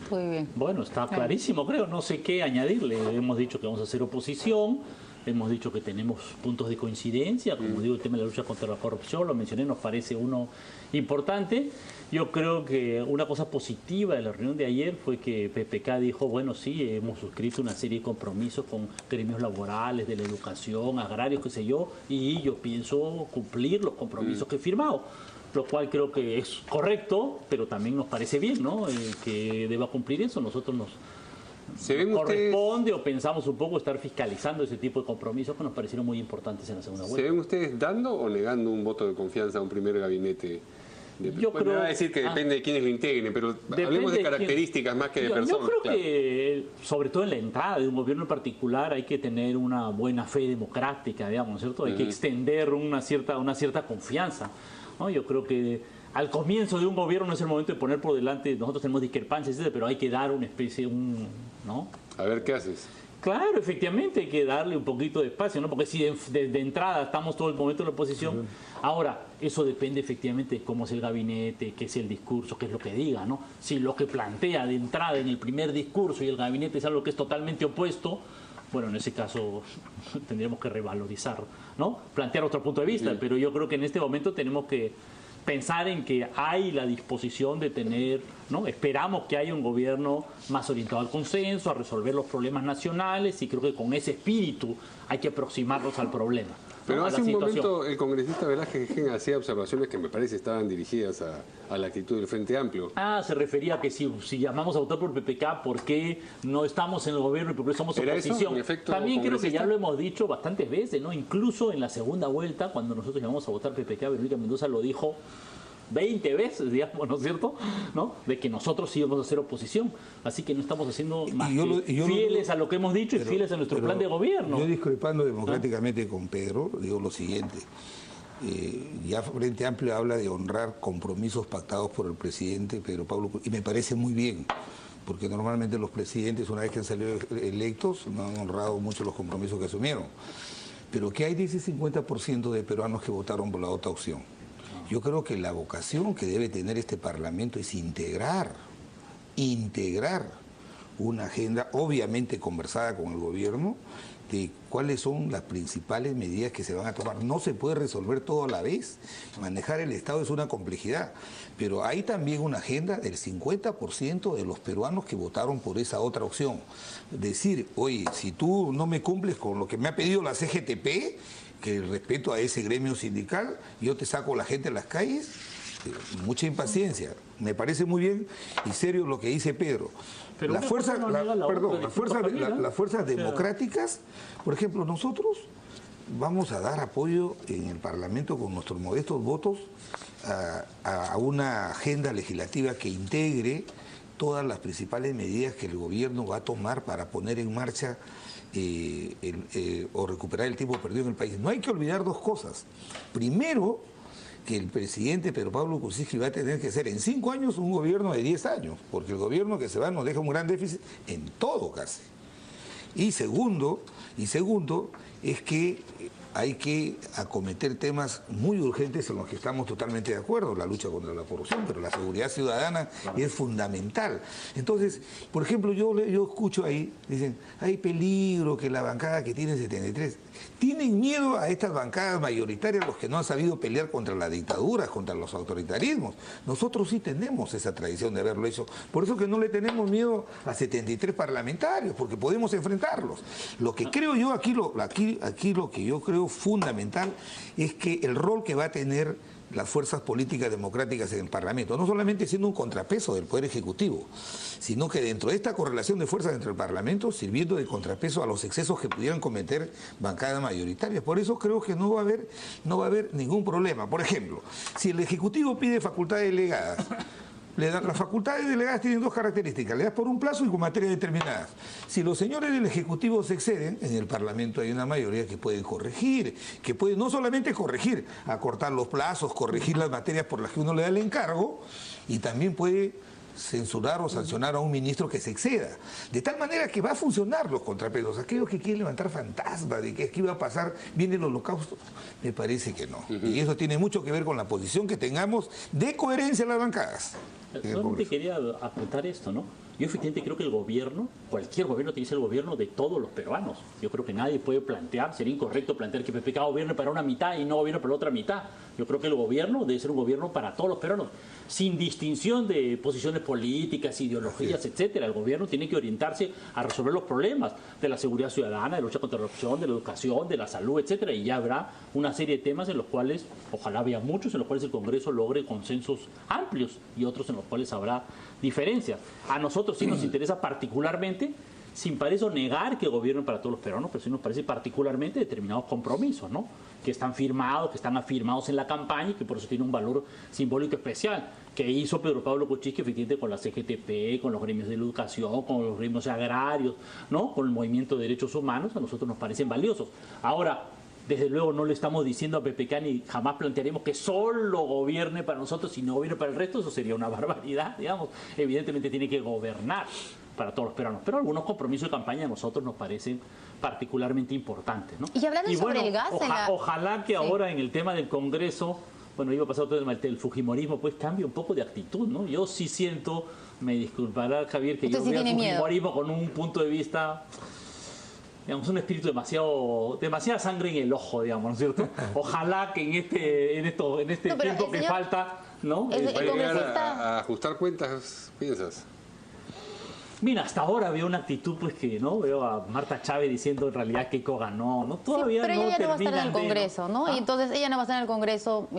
Muy bien. Bueno, está clarísimo, creo, no sé qué añadirle. Hemos dicho que vamos a hacer oposición, hemos dicho que tenemos puntos de coincidencia, como digo, el tema de la lucha contra la corrupción, lo mencioné, nos parece uno importante. Yo creo que una cosa positiva de la reunión de ayer fue que PPK dijo, bueno, sí, hemos suscrito una serie de compromisos con gremios laborales, de la educación, agrarios, qué sé yo, y yo pienso cumplir los compromisos que he firmado, lo cual creo que es correcto, pero también nos parece bien, ¿no? Que deba cumplir eso. Nosotros nos corresponde o pensamos un poco estar fiscalizando ese tipo de compromisos que nos parecieron muy importantes en la segunda vuelta. ¿Se ven ustedes dando o negando un voto de confianza a un primer gabinete? Yo creo, me va a decir que depende de quiénes lo integren, pero hablemos de características más que de personas. Yo creo que, sobre todo en la entrada de un gobierno en particular, hay que tener una buena fe democrática, digamos, ¿no es cierto? Hay que extender una cierta confianza, ¿no? Yo creo que al comienzo de un gobierno no es el momento de poner por delante, nosotros tenemos discrepancias, pero hay que dar una especie, ¿no? A ver, ¿qué haces? Claro, efectivamente hay que darle un poquito de espacio, ¿no? Porque si de entrada estamos todo el momento en la oposición, ahora eso depende efectivamente de cómo es el gabinete, qué es el discurso, qué es lo que diga, ¿no? Si lo que plantea de entrada en el primer discurso y el gabinete es algo que es totalmente opuesto, bueno, en ese caso tendríamos que revalorizar, ¿no? Plantear otro punto de vista, pero yo creo que en este momento tenemos que pensar en que hay la disposición de tener, ¿no? Esperamos que haya un gobierno más orientado al consenso, a resolver los problemas nacionales, y creo que con ese espíritu hay que aproximarnos al problema. Pero ¿no? hace un momento el congresista Velázquez hacía observaciones que me parece estaban dirigidas a la actitud del Frente Amplio. Se refería a que si llamamos a votar por PPK, ¿por qué no estamos en el gobierno y por qué somos oposición? También creo que ya lo hemos dicho bastantes veces, ¿no? Incluso en la segunda vuelta, cuando nosotros llamamos a votar PPK, Verónica Mendoza lo dijo 20 veces, digamos, ¿no es cierto? ¿No? De que nosotros sí íbamos a hacer oposición. Así que no estamos haciendo más fieles a lo que hemos dicho y fieles a nuestro plan de gobierno. Yo, discrepando democráticamente con Pedro, digo lo siguiente. Ya Frente Amplio habla de honrar compromisos pactados por el presidente Pedro Pablo, y me parece muy bien, porque normalmente los presidentes, una vez que han salido electos, no han honrado mucho los compromisos que asumieron. pero que hay de ese 50% de peruanos que votaron por la otra opción. Yo creo que la vocación que debe tener este Parlamento es integrar una agenda, obviamente conversada con el gobierno, de cuáles son las principales medidas que se van a tomar. No se puede resolver todo a la vez. Manejar el Estado es una complejidad, pero hay también una agenda del 50% de los peruanos que votaron por esa otra opción. Decir, oye, si tú no me cumples con lo que me ha pedido la CGTP, que respeto a ese gremio sindical, yo te saco a la gente a las calles. Mucha impaciencia. Me parece muy bien y serio lo que dice Pedro. Pero las fuerzas democráticas, por ejemplo, nosotros vamos a dar apoyo en el Parlamento con nuestros modestos votos a una agenda legislativa que integre todas las principales medidas que el gobierno va a tomar para poner en marcha o recuperar el tiempo perdido en el país. No hay que olvidar dos cosas. Primero, que el presidente Pedro Pablo Kuczynski va a tener que ser en 5 años un gobierno de 10 años, porque el gobierno que se va nos deja un gran déficit en todo casi. Y segundo es que hay que acometer temas muy urgentes en los que estamos totalmente de acuerdo, la lucha contra la corrupción, pero la seguridad ciudadana es fundamental. Entonces, por ejemplo, yo escucho ahí, dicen, hay peligro que la bancada que tiene 73, tienen miedo a estas bancadas mayoritarias los que no han sabido pelear contra la dictadura, contra los autoritarismos. Nosotros sí tenemos esa tradición de haberlo hecho, por eso que no le tenemos miedo a 73 parlamentarios, porque podemos enfrentarlos. Lo que creo yo, aquí lo que yo creo fundamental es que el rol que va a tener las fuerzas políticas democráticas en el Parlamento, no solamente siendo un contrapeso del Poder Ejecutivo, sino que dentro de esta correlación de fuerzas dentro del Parlamento, sirviendo de contrapeso a los excesos que pudieran cometer bancadas mayoritarias. Por eso creo que no va a haber ningún problema. Por ejemplo, si el Ejecutivo pide facultades delegadas, las facultades delegadas tienen dos características: le das por un plazo y con materias determinadas. Si los señores del Ejecutivo se exceden, en el Parlamento hay una mayoría que puede corregir, que puede no solamente corregir, acortar los plazos, corregir las materias por las que uno le da el encargo, y también puede censurar o sancionar a un ministro que se exceda. De tal manera que va a funcionar los contrapesos. Aquellos que quieren levantar fantasmas de que aquí va a pasar, viene el holocausto, me parece que no. Y eso tiene mucho que ver con la posición que tengamos de coherencia en las bancadas. Solamente quería apuntar esto, ¿no? Yo efectivamente creo que el gobierno, cualquier gobierno tiene que ser el gobierno de todos los peruanos. Yo creo que nadie puede plantear, sería incorrecto plantear que PPK gobierne para una mitad y no gobierne para la otra mitad. Yo creo que el gobierno debe ser un gobierno para todos los peruanos, sin distinción de posiciones políticas, ideologías, etcétera. El gobierno tiene que orientarse a resolver los problemas de la seguridad ciudadana, de la lucha contra la corrupción, de la educación, de la salud, etcétera. Y ya habrá una serie de temas en los cuales, ojalá haya muchos, en los cuales el Congreso logre consensos amplios y otros en los cuales habrá diferencias. A nosotros sí nos interesa particularmente, sin para eso negar que gobiernen para todos los peruanos, pero sí nos parece particularmente determinados compromisos, ¿no? Que están firmados, que están afirmados en la campaña y que por eso tiene un valor simbólico especial, que hizo Pedro Pablo Kuczynski efectivamente con la CGTP, con los gremios de educación, con los gremios agrarios, ¿no? Con el movimiento de derechos humanos, a nosotros nos parecen valiosos. Ahora, desde luego no le estamos diciendo a PPK ni jamás plantearemos que solo gobierne para nosotros y no gobierne para el resto, eso sería una barbaridad, digamos. Evidentemente tiene que gobernar para todos los peruanos, pero algunos compromisos de campaña a nosotros nos parecen particularmente importantes, ¿no? Y hablando sobre el gas... Ojalá que ahora en el tema del Congreso, bueno, iba a pasar todo el tema del fujimorismo, pues cambie un poco de actitud, ¿no? Yo sí siento, me disculpará Javier, que yo veo el fujimorismo con un punto de vista... digamos, un espíritu demasiada sangre en el ojo, digamos, ¿no es cierto? Ojalá que en este tiempo que falta, ¿no? ¿Va a llegar a ajustar cuentas, piensas? Mira, hasta ahora veo una actitud, pues que, ¿no? Veo a Marta Chávez diciendo en realidad que Keiko ganó, ¿no? Todavía sí, pero no ella no va a estar en el Congreso, ¿no? ¿Ah? Y entonces ella no va a estar en el Congreso...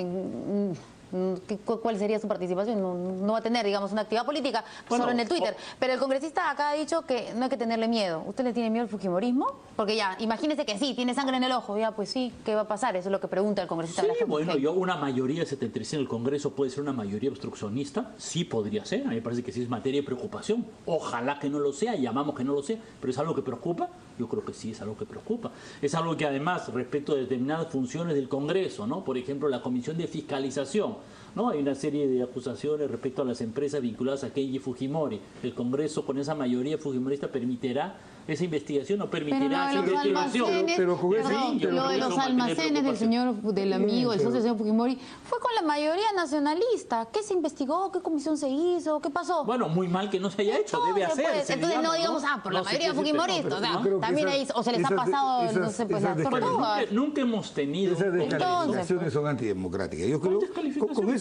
¿Cuál sería su participación? No va a tener, digamos, una actividad política solo en el Twitter. Pero el congresista acá ha dicho que no hay que tenerle miedo. ¿Usted le tiene miedo al fujimorismo? Porque ya, imagínese que sí, tiene sangre en el ojo. Ya, pues sí, ¿qué va a pasar? Eso es lo que pregunta el congresista. Sí, bueno, una mayoría de 76 en el Congreso puede ser una mayoría obstruccionista. Sí podría ser. A mí me parece que sí es materia de preocupación. Ojalá que no lo sea, llamamos que no lo sea. Pero ¿es algo que preocupa? Yo creo que sí, es algo que preocupa. Es algo que además, respecto a determinadas funciones del Congreso, ¿no? Por ejemplo, la Comisión de Fiscalización, ¿no? Hay una serie de acusaciones respecto a las empresas vinculadas a Keiji Fujimori. El Congreso, con esa mayoría fujimorista, permitirá esa investigación no permitirá pero esa investigación. Lo de los almacenes del señor, del amigo, del socio del señor Fujimori, fue con la mayoría nacionalista. ¿Qué se investigó? ¿Qué comisión se hizo? ¿Qué pasó? Bueno, muy mal que no se haya hecho, debe hacerse. Entonces no digamos, por la mayoría fujimoristas, también ahí, o se les ha pasado, no sé, pues la tortuga. Nunca hemos tenido... Esas descalificaciones son antidemocráticas. Yo creo,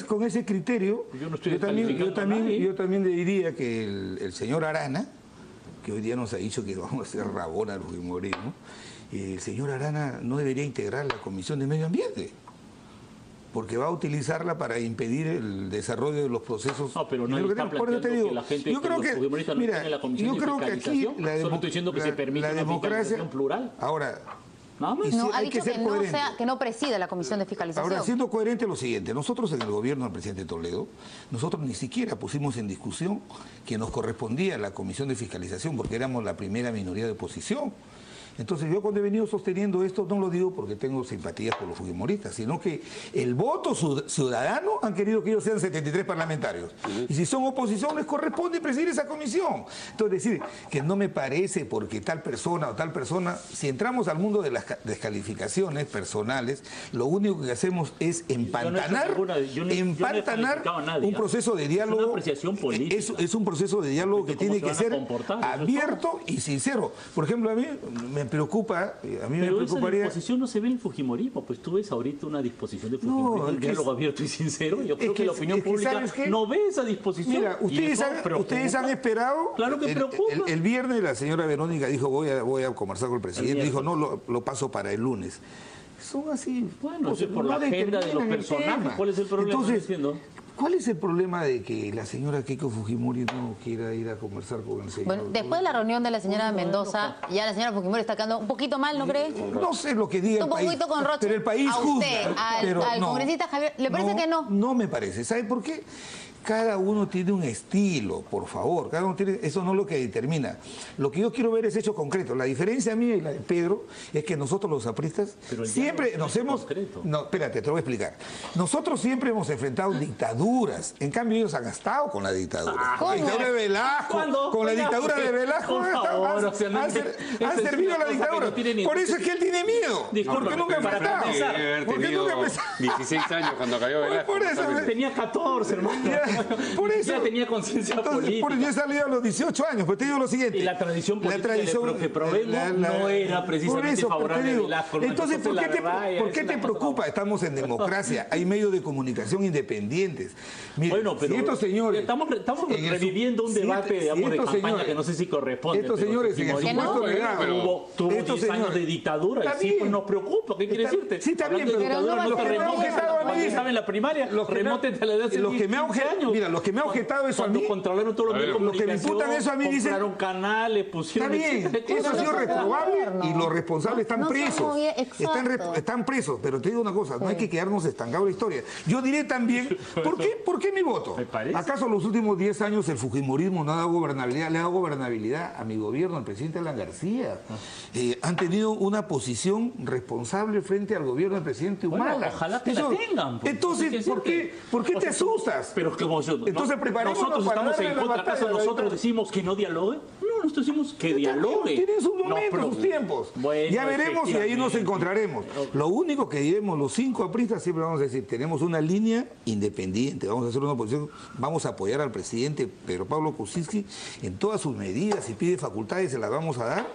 con ese criterio, yo también le diría que el señor Arana, que hoy día nos ha dicho que vamos a hacer rabona al fujimorismo, el señor Arana no debería integrar la Comisión de Medio Ambiente, porque va a utilizarla para impedir el desarrollo de los procesos. No, pero no está planteando que la gente, yo creo que los fujimoristas no tienen la Comisión de Fiscalización, solo estoy diciendo que se permite la fiscalización plural. Ahora... No, ha dicho que no presida la Comisión de Fiscalización. Ahora, siendo coherente lo siguiente, nosotros en el gobierno del presidente Toledo, nosotros ni siquiera pusimos en discusión que nos correspondía la Comisión de Fiscalización porque éramos la primera minoría de oposición. Entonces yo cuando he venido sosteniendo esto no lo digo porque tengo simpatías por los fujimoristas, sino que el voto ciudadano han querido que ellos sean 73 parlamentarios. Y si son oposición les corresponde presidir esa comisión. Entonces decir que no me parece porque tal persona o tal persona, si entramos al mundo de las descalificaciones personales, lo único que hacemos es empantanar un proceso de diálogo. Es una apreciación política. Es un proceso de diálogo que tiene que ser abierto y sincero. Por ejemplo, a mí me preocupa, Pero esa disposición no se ve en el fujimorismo, pues tú ves ahorita una disposición de fujimorismo, un diálogo abierto y sincero. Yo creo que la opinión pública no ve esa disposición. Mira, ustedes han esperado. Claro que preocupa. El viernes la señora Verónica dijo voy a conversar con el presidente, dijo no, lo paso para el lunes. Son así. Bueno, eso es por la agenda de los personajes. ¿Cuál es el problema? Entonces, ¿cuál es el problema de que la señora Keiko Fujimori no quiera ir a conversar con el señor? Bueno, después de la reunión de la señora Mendoza, ya la señora Fujimori está quedando un poquito mal, ¿no cree? No sé lo que diga el país. Un poquito con Rocha. Pero el país juzga. Al congresista Javier, ¿le parece que no? No me parece. ¿Sabe por qué? Cada uno tiene un estilo, por favor. Cada uno tiene, eso no es lo que determina. Lo que yo quiero ver es hecho concreto. La diferencia mía y la de Pedro es que nosotros los apristas siempre nos hemos... No, espérate, te lo voy a explicar. Nosotros siempre hemos enfrentado dictaduras. En cambio, ellos han estado con la dictadura. Con la dictadura de Velasco. Con la dictadura de Velasco. Han servido a la dictadura. Por eso es que él tiene miedo. Porque nunca ha enfrentado. Porque nunca ha empezado. 16 años cuando cayó Velasco. Por eso. Tenía 14, hermano. Por eso. Ya tenía conciencia política. Yo he salido a los 18 años, pero te digo lo siguiente. Y la tradición política del profe Proveno no era precisamente favorable a Velasco. Entonces, ¿por qué te preocupa? Estamos en democracia, hay medios de comunicación independientes. Mire, bueno, pero si estos señores... Estamos reviviendo un debate, digamos, de campaña que no sé si corresponde. Estos señores en el supuesto legado... Tuvo 10 años de dictadura y sí, pues nos preocupa. ¿Qué quiere decirte? Sí, está bien, pero no te remontes cuando estaba en la primaria. Remóntate a la edad de 15 años. Mira, los que me han objetado eso a mí... controlaron todos los medios de comunicación, los que me imputan eso a mí dicen... compraron canales, pusieron... Está bien, eso ha sido reprobable y los responsables están presos. Están presos, pero te digo una cosa, no hay que quedarnos estancados en la historia. Yo diré también, ¿por qué mi voto? ¿Acaso los últimos 10 años el fujimorismo no ha dado gobernabilidad? Le ha dado gobernabilidad a mi gobierno, al presidente Alan García. Han tenido una posición responsable frente al gobierno del presidente Humala. Bueno, ojalá que la tengan. Entonces, ¿por qué te asustas? Pero como entonces nosotros estamos en contra. ¿Acaso nosotros decimos que no dialogue? No, nosotros decimos que dialogue. Tienen sus momentos, sus tiempos. Bueno, ya veremos y ahí nos encontraremos. Lo único que diremos los 5 apristas siempre vamos a decir, tenemos una línea independiente, vamos a hacer una oposición, vamos a apoyar al presidente Pedro Pablo Kuczynski en todas sus medidas, si pide facultades se las vamos a dar,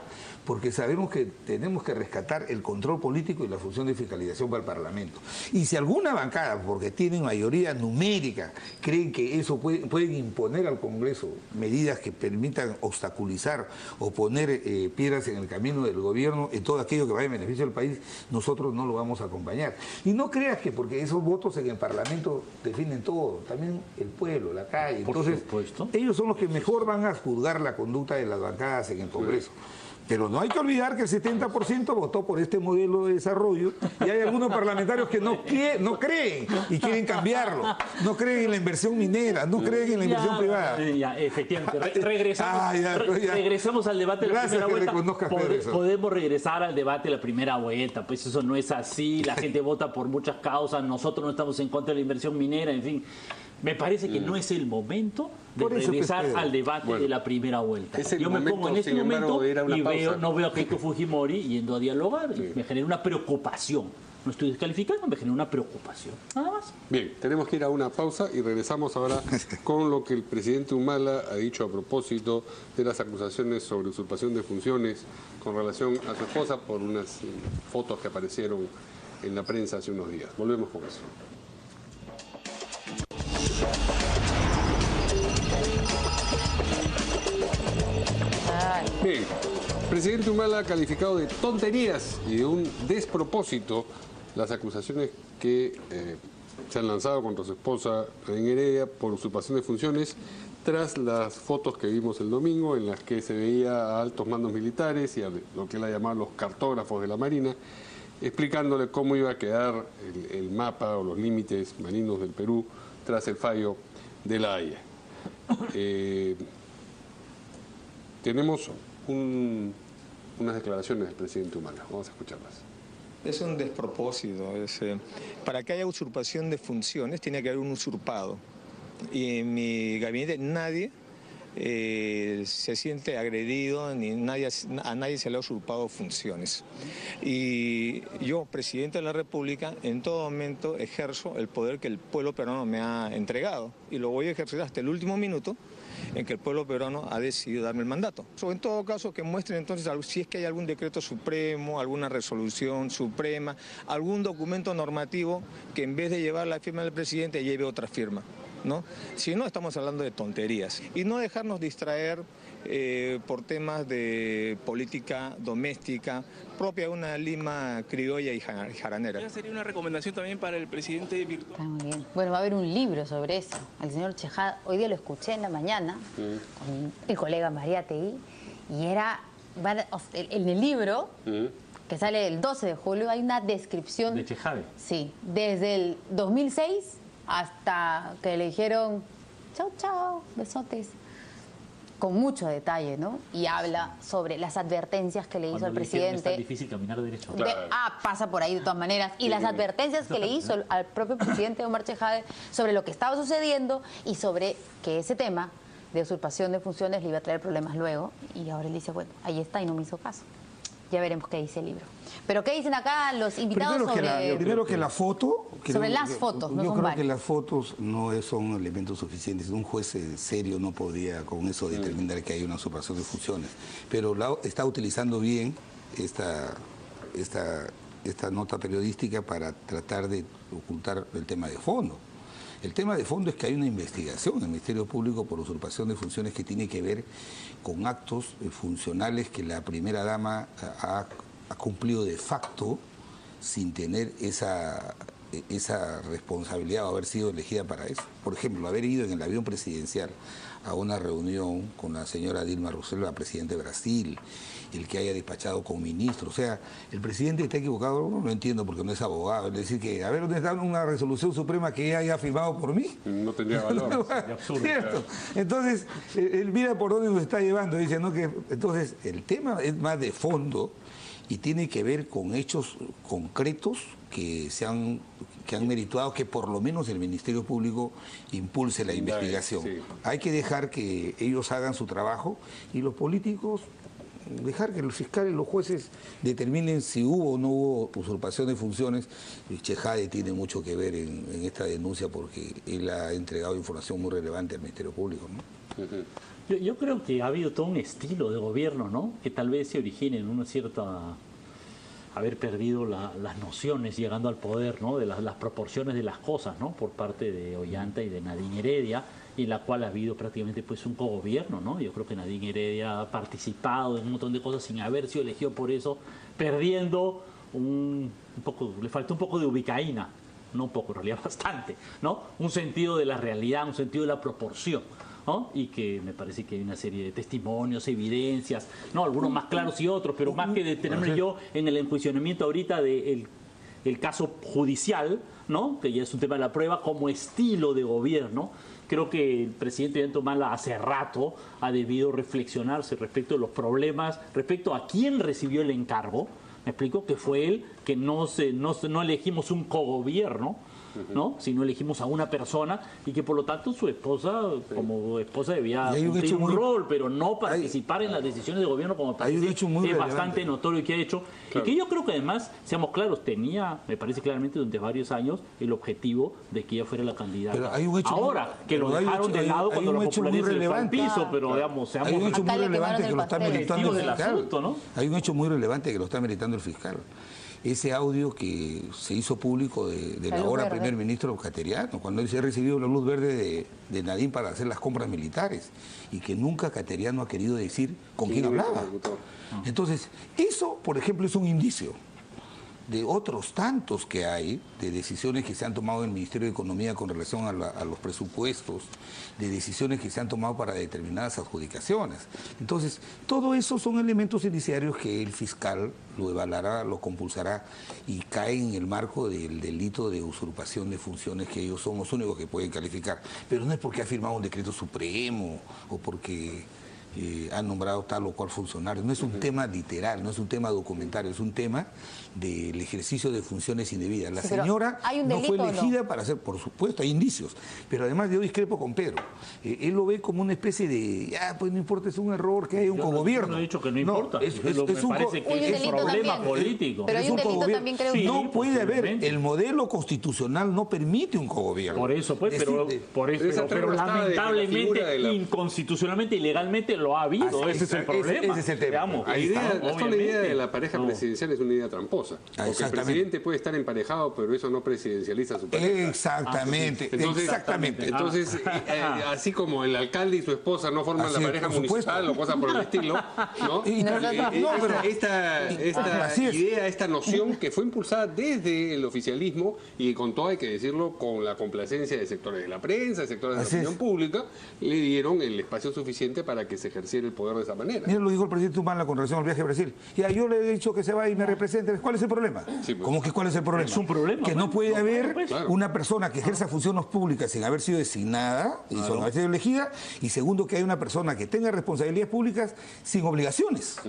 porque sabemos que tenemos que rescatar el control político y la función de fiscalización para el Parlamento. Y si alguna bancada, porque tienen mayoría numérica, creen que eso pueden imponer al Congreso medidas que permitan obstaculizar o poner piedras en el camino del gobierno en todo aquello que vaya en beneficio del país, nosotros no lo vamos a acompañar. Y no creas que porque esos votos en el Parlamento definen todo, también el pueblo, la calle. Entonces, ellos son los que mejor van a juzgar la conducta de las bancadas en el Congreso. Pero no hay que olvidar que el 70% votó por este modelo de desarrollo y hay algunos parlamentarios que no creen y quieren cambiarlo. No creen en la inversión minera, no creen en la inversión privada. Ya, efectivamente. Regresamos al debate de la primera vuelta. Podemos regresar al debate de la primera vuelta. Pues eso no es así. La gente vota por muchas causas. Nosotros no estamos en contra de la inversión minera, en fin. Me parece que no es el momento de regresar al debate de la primera vuelta. Yo me pongo en este momento y no veo a Keiko Fujimori yendo a dialogar. Sí. Me genera una preocupación. No estoy descalificando, me genera una preocupación. Nada más. Bien, tenemos que ir a una pausa y regresamos ahora con lo que el presidente Humala ha dicho a propósito de las acusaciones sobre usurpación de funciones con relación a su esposa por unas fotos que aparecieron en la prensa hace unos días. Volvemos con eso. Bien, el presidente Humala ha calificado de tonterías y de un despropósito las acusaciones que se han lanzado contra su esposa Nadine Heredia por usurpación de funciones tras las fotos que vimos el domingo en las que se veía a altos mandos militares y a lo que él ha llamado los cartógrafos de la Marina, explicándole cómo iba a quedar el mapa o los límites marinos del Perú tras el fallo de la Haya. Tenemos unas declaraciones del presidente Humala. Vamos a escucharlas. Es un despropósito. Para que haya usurpación de funciones tiene que haber un usurpado. Y en mi gabinete nadie se siente agredido, ni a nadie se le ha usurpado funciones. Y yo, presidente de la República, en todo momento ejerzo el poder que el pueblo peruano me ha entregado. Y lo voy a ejercer hasta el último minuto en que el pueblo peruano ha decidido darme el mandato. En todo caso, que muestren entonces si es que hay algún decreto supremo, alguna resolución suprema, algún documento normativo que en vez de llevar la firma del presidente lleve otra firma, ¿no? Si no, estamos hablando de tonterías. Y no dejarnos distraer por temas de política doméstica propia de una Lima criolla y jaranera. ¿Sería una recomendación también para el presidente virtual? Está muy bien. Bueno, va a haber un libro sobre eso. Al señor Chejade, hoy día lo escuché en la mañana con el colega Mariátegui, y era, en el libro, que sale el 12 de julio, hay una descripción... ¿De Chejade? Sí, desde el 2006 hasta que le dijeron, chau, chau, besotes, con mucho detalle, ¿no? Y habla sobre las advertencias que le hizo al presidente. Es tan difícil caminar derecho. Pasa por ahí de todas maneras. Y las advertencias que le hizo al propio presidente Omar Chejade sobre lo que estaba sucediendo y sobre que ese tema de usurpación de funciones le iba a traer problemas luego. Y ahora él dice, bueno, ahí está y no me hizo caso. Ya veremos qué dice el libro. Pero ¿qué dicen acá los invitados Primero que la foto... Sobre las fotos, no son varias. Yo creo que las fotos no son elementos suficientes. Un juez serio no podría con eso determinar que hay una usurpación de funciones. Pero está utilizando bien esta nota periodística para tratar de ocultar el tema de fondo. El tema de fondo es que hay una investigación en el Ministerio Público por usurpación de funciones que tiene que ver con actos funcionales que la primera dama ha cumplido de facto sin tener esa responsabilidad o haber sido elegida para eso. Por ejemplo, haber ido en el avión presidencial a una reunión con la señora Dilma Rousseff, la presidenta de Brasil, el que haya despachado con ministros. O sea, el presidente está equivocado, no lo entiendo porque no es abogado. Es decir, que a ver, ¿dónde está una resolución suprema que haya firmado por mí? No tendría valor. Absurdo, ¿cierto? Entonces, él mira por dónde nos está llevando. Dice, ¿no? Entonces, el tema es más de fondo y tiene que ver con hechos concretos que han meritado que por lo menos el Ministerio Público impulse la investigación. Sí. Hay que dejar que ellos hagan su trabajo y los políticos dejar que los fiscales, los jueces determinen si hubo o no hubo usurpación de funciones. Chejade tiene mucho que ver en esta denuncia porque él ha entregado información muy relevante al Ministerio Público, ¿no? Yo creo que ha habido todo un estilo de gobierno, ¿no? Que tal vez se origine en una cierta... haber perdido las nociones llegando al poder, ¿no? De las proporciones de las cosas, ¿no? Por parte de Ollanta y de Nadine Heredia, y en la cual ha habido prácticamente pues un cogobierno, ¿no? Yo creo que Nadine Heredia ha participado en un montón de cosas sin haber sido elegido por eso, perdiendo un poco, le faltó un poco de ubicaína, no un poco, en realidad bastante, ¿no? Un sentido de la realidad, un sentido de la proporción, ¿no? Y que me parece que hay una serie de testimonios, evidencias, ¿no? Algunos más claros y otros, pero más que detenerme yo en el enjuiciamiento ahorita del caso judicial, ¿no? Que ya es un tema de la prueba, como estilo de gobierno, creo que el presidente Humala hace rato ha debido reflexionarse respecto de los problemas, respecto a quién recibió el encargo. Me explico que fue él, que no elegimos un cogobierno, ¿no? Si no elegimos a una persona y que por lo tanto su esposa, como esposa, debía cumplir un rol, pero no participar en las decisiones de gobierno como parece es bastante notorio que ha hecho. Claro. Y que yo creo que además, seamos claros, tenía, me parece claramente durante varios años, el objetivo de que ella fuera la candidata. Ahora, que lo dejaron de lado cuando la popularidad se le fue al piso, pero digamos, seamos... Hay un hecho muy relevante que lo está militando el fiscal. Asunto, ¿no? Hay un hecho muy relevante que lo está militando el fiscal. Ese audio que se hizo público de la ahora primer ministro Cateriano, cuando él se ha recibido la luz verde de Nadine para hacer las compras militares, y que nunca Cateriano ha querido decir con quién hablaba. Entonces, eso, por ejemplo, es un indicio de otros tantos que hay, de decisiones que se han tomado en el Ministerio de Economía con relación a los presupuestos, de decisiones que se han tomado para determinadas adjudicaciones. Entonces, todo eso son elementos indiciarios que el fiscal lo evaluará, lo compulsará y caen en el marco del delito de usurpación de funciones que ellos son los únicos que pueden calificar. Pero no es porque ha firmado un decreto supremo o porque... han nombrado tal o cual funcionario. No es un tema literal, no es un tema documentario, es un tema del ejercicio de funciones indebidas. La señora no fue elegida para hacer, por supuesto, hay indicios, pero además yo discrepo con Pedro. Él lo ve como una especie de, pues no importa, es un error que hay un cogobierno. Yo no he dicho que no importa, me parece que es un problema político. Pero hay un delito también, creo que... No puede haber, el modelo constitucional no permite un cogobierno. Por eso, pues, pero lamentablemente, inconstitucionalmente y legalmente lo ha habido, ese es el problema. Ese es el tema. La idea de la pareja presidencial es una idea tramposa. Porque el presidente puede estar emparejado, pero eso no presidencializa su pareja. Exactamente. Entonces, así como el alcalde y su esposa no forman la pareja municipal o cosas por el estilo, ¿no? Esta noción que fue impulsada desde el oficialismo y con todo hay que decirlo, con la complacencia de sectores de la prensa, de sectores de la opinión pública, le dieron el espacio suficiente para que se ejerciera el poder de esa manera. Mira, lo dijo el presidente Humala con relación al viaje a Brasil. Ya yo le he dicho que se va y me represente. ¿Cuál es el problema? Sí, pues. ¿Cómo que cuál es el problema? Es un problema. Que no puede haber una persona que ejerza funciones públicas sin haber sido designada y sin haber sido elegida, y segundo, que hay una persona que tenga responsabilidades públicas sin obligaciones.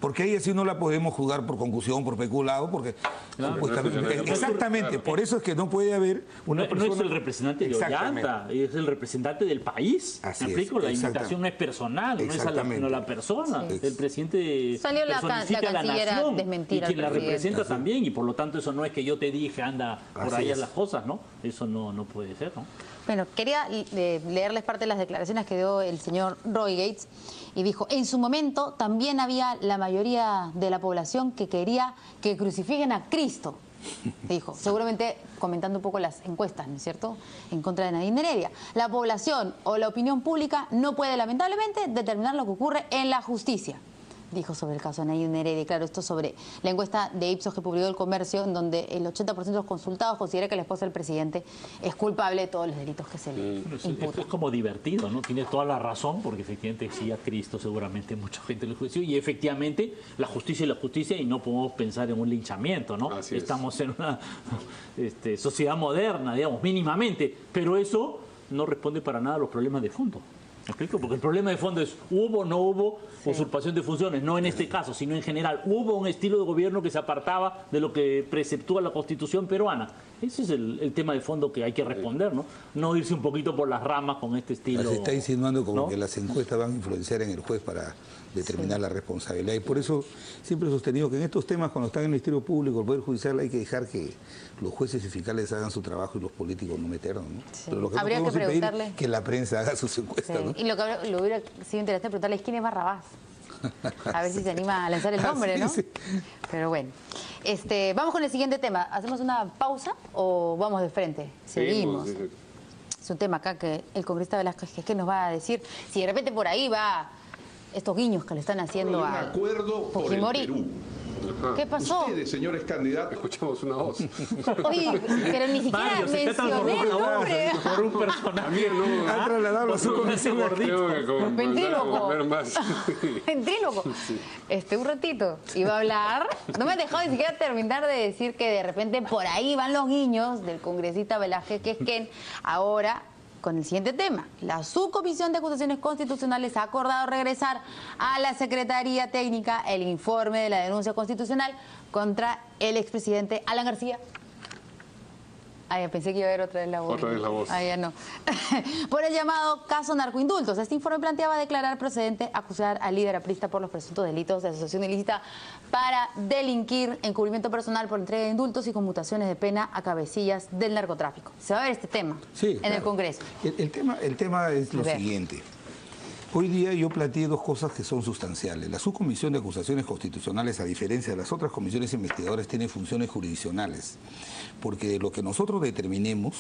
Porque ahí así no la podemos juzgar por concusión, por peculado, porque exactamente, por eso es que no puede haber una persona... No es el representante de Ollanta, es el representante del país. ¿Me explico? La invitación no es personal, no es a la persona. El presidente salió la canciller a desmentir y quien la representa también, y por lo tanto eso no es que yo te dije anda por ahí las cosas, ¿no? Eso no puede ser, ¿no? Bueno, quería leerles parte de las declaraciones que dio el señor Roy Gates y dijo, en su momento también había la mayoría de la población que quería que crucifiquen a Cristo. Dijo, seguramente comentando un poco las encuestas, ¿no es cierto?, en contra de Nadine Heredia. La población o la opinión pública no puede, lamentablemente, determinar lo que ocurre en la justicia, dijo sobre el caso de Nadine Heredia. Claro, esto sobre la encuesta de Ipsos que publicó El Comercio, en donde el 80% de los consultados considera que la esposa del presidente es culpable de todos los delitos que se le imputan. Es como divertido, ¿no? Tiene toda la razón, porque efectivamente sí a Cristo seguramente mucha gente lo juicio, y efectivamente la justicia es la justicia y no podemos pensar en un linchamiento, ¿no? Estamos en una sociedad moderna, digamos, mínimamente, pero eso no responde para nada a los problemas de fondo. ¿Me explico? Porque el problema de fondo es, ¿hubo o no hubo usurpación de funciones? No en este caso, sino en general. ¿Hubo un estilo de gobierno que se apartaba de lo que preceptúa la Constitución peruana? Ese es el tema de fondo que hay que responder, ¿no? No irse un poquito por las ramas con este estilo. Se está insinuando como que las encuestas van a influenciar en el juez para determinar la responsabilidad. Y por eso siempre he sostenido que en estos temas, cuando están en el Ministerio Público, el Poder Judicial, hay que dejar que los jueces y fiscales hagan su trabajo y los políticos no meternos, ¿no? Pero lo que habría no podemos que impedir que la prensa haga sus encuestas, ¿no? Y lo hubiera sido interesante preguntarle es quién es Barrabás. A ver si se anima a lanzar el nombre, ¿no? Pero bueno. Vamos con el siguiente tema. ¿Hacemos una pausa o vamos de frente? Seguimos. Es un tema acá que el congresista Velázquez que nos va a decir si de repente por ahí va estos guiños que le están haciendo a Fujimori. ¿Qué pasó? Ustedes, señores candidatos. Escuchamos una voz. Oye, pero ni siquiera mencioné el nombre. Por un personaje. Ha trasladado a su comisión gordito. Ventríloco. Ventríloco. Un ratito. Iba a hablar. No me ha dejado ni siquiera terminar de decir que de repente por ahí van los guiños del congresista Velázquez Quesquén. Ahora, con el siguiente tema, la Subcomisión de Acusaciones Constitucionales ha acordado regresar a la Secretaría Técnica el informe de la denuncia constitucional contra el expresidente Alan García. Ay, pensé que iba a haber otra vez la voz. Otra vez la voz. Ah, ya no. Por el llamado caso narcoindultos. Este informe planteaba declarar procedente acusar al líder aprista por los presuntos delitos de asociación ilícita para delinquir, encubrimiento personal por entrega de indultos y conmutaciones de pena a cabecillas del narcotráfico. Se va a ver este tema en el Congreso. El tema es lo siguiente. Hoy día yo planteé dos cosas que son sustanciales. La Subcomisión de Acusaciones Constitucionales, a diferencia de las otras comisiones investigadoras, tiene funciones jurisdiccionales, porque lo que nosotros determinemos,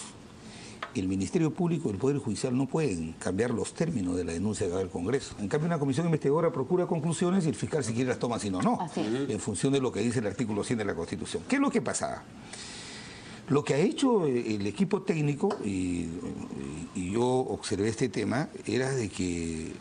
el Ministerio Público y el Poder Judicial no pueden cambiar los términos de la denuncia que haga el Congreso. En cambio, una comisión investigadora procura conclusiones y el fiscal si quiere las toma, si no, no, en función de lo que dice el artículo 100 de la Constitución. ¿Qué es lo que pasaba? Lo que ha hecho el equipo técnico, y yo observé este tema, era de que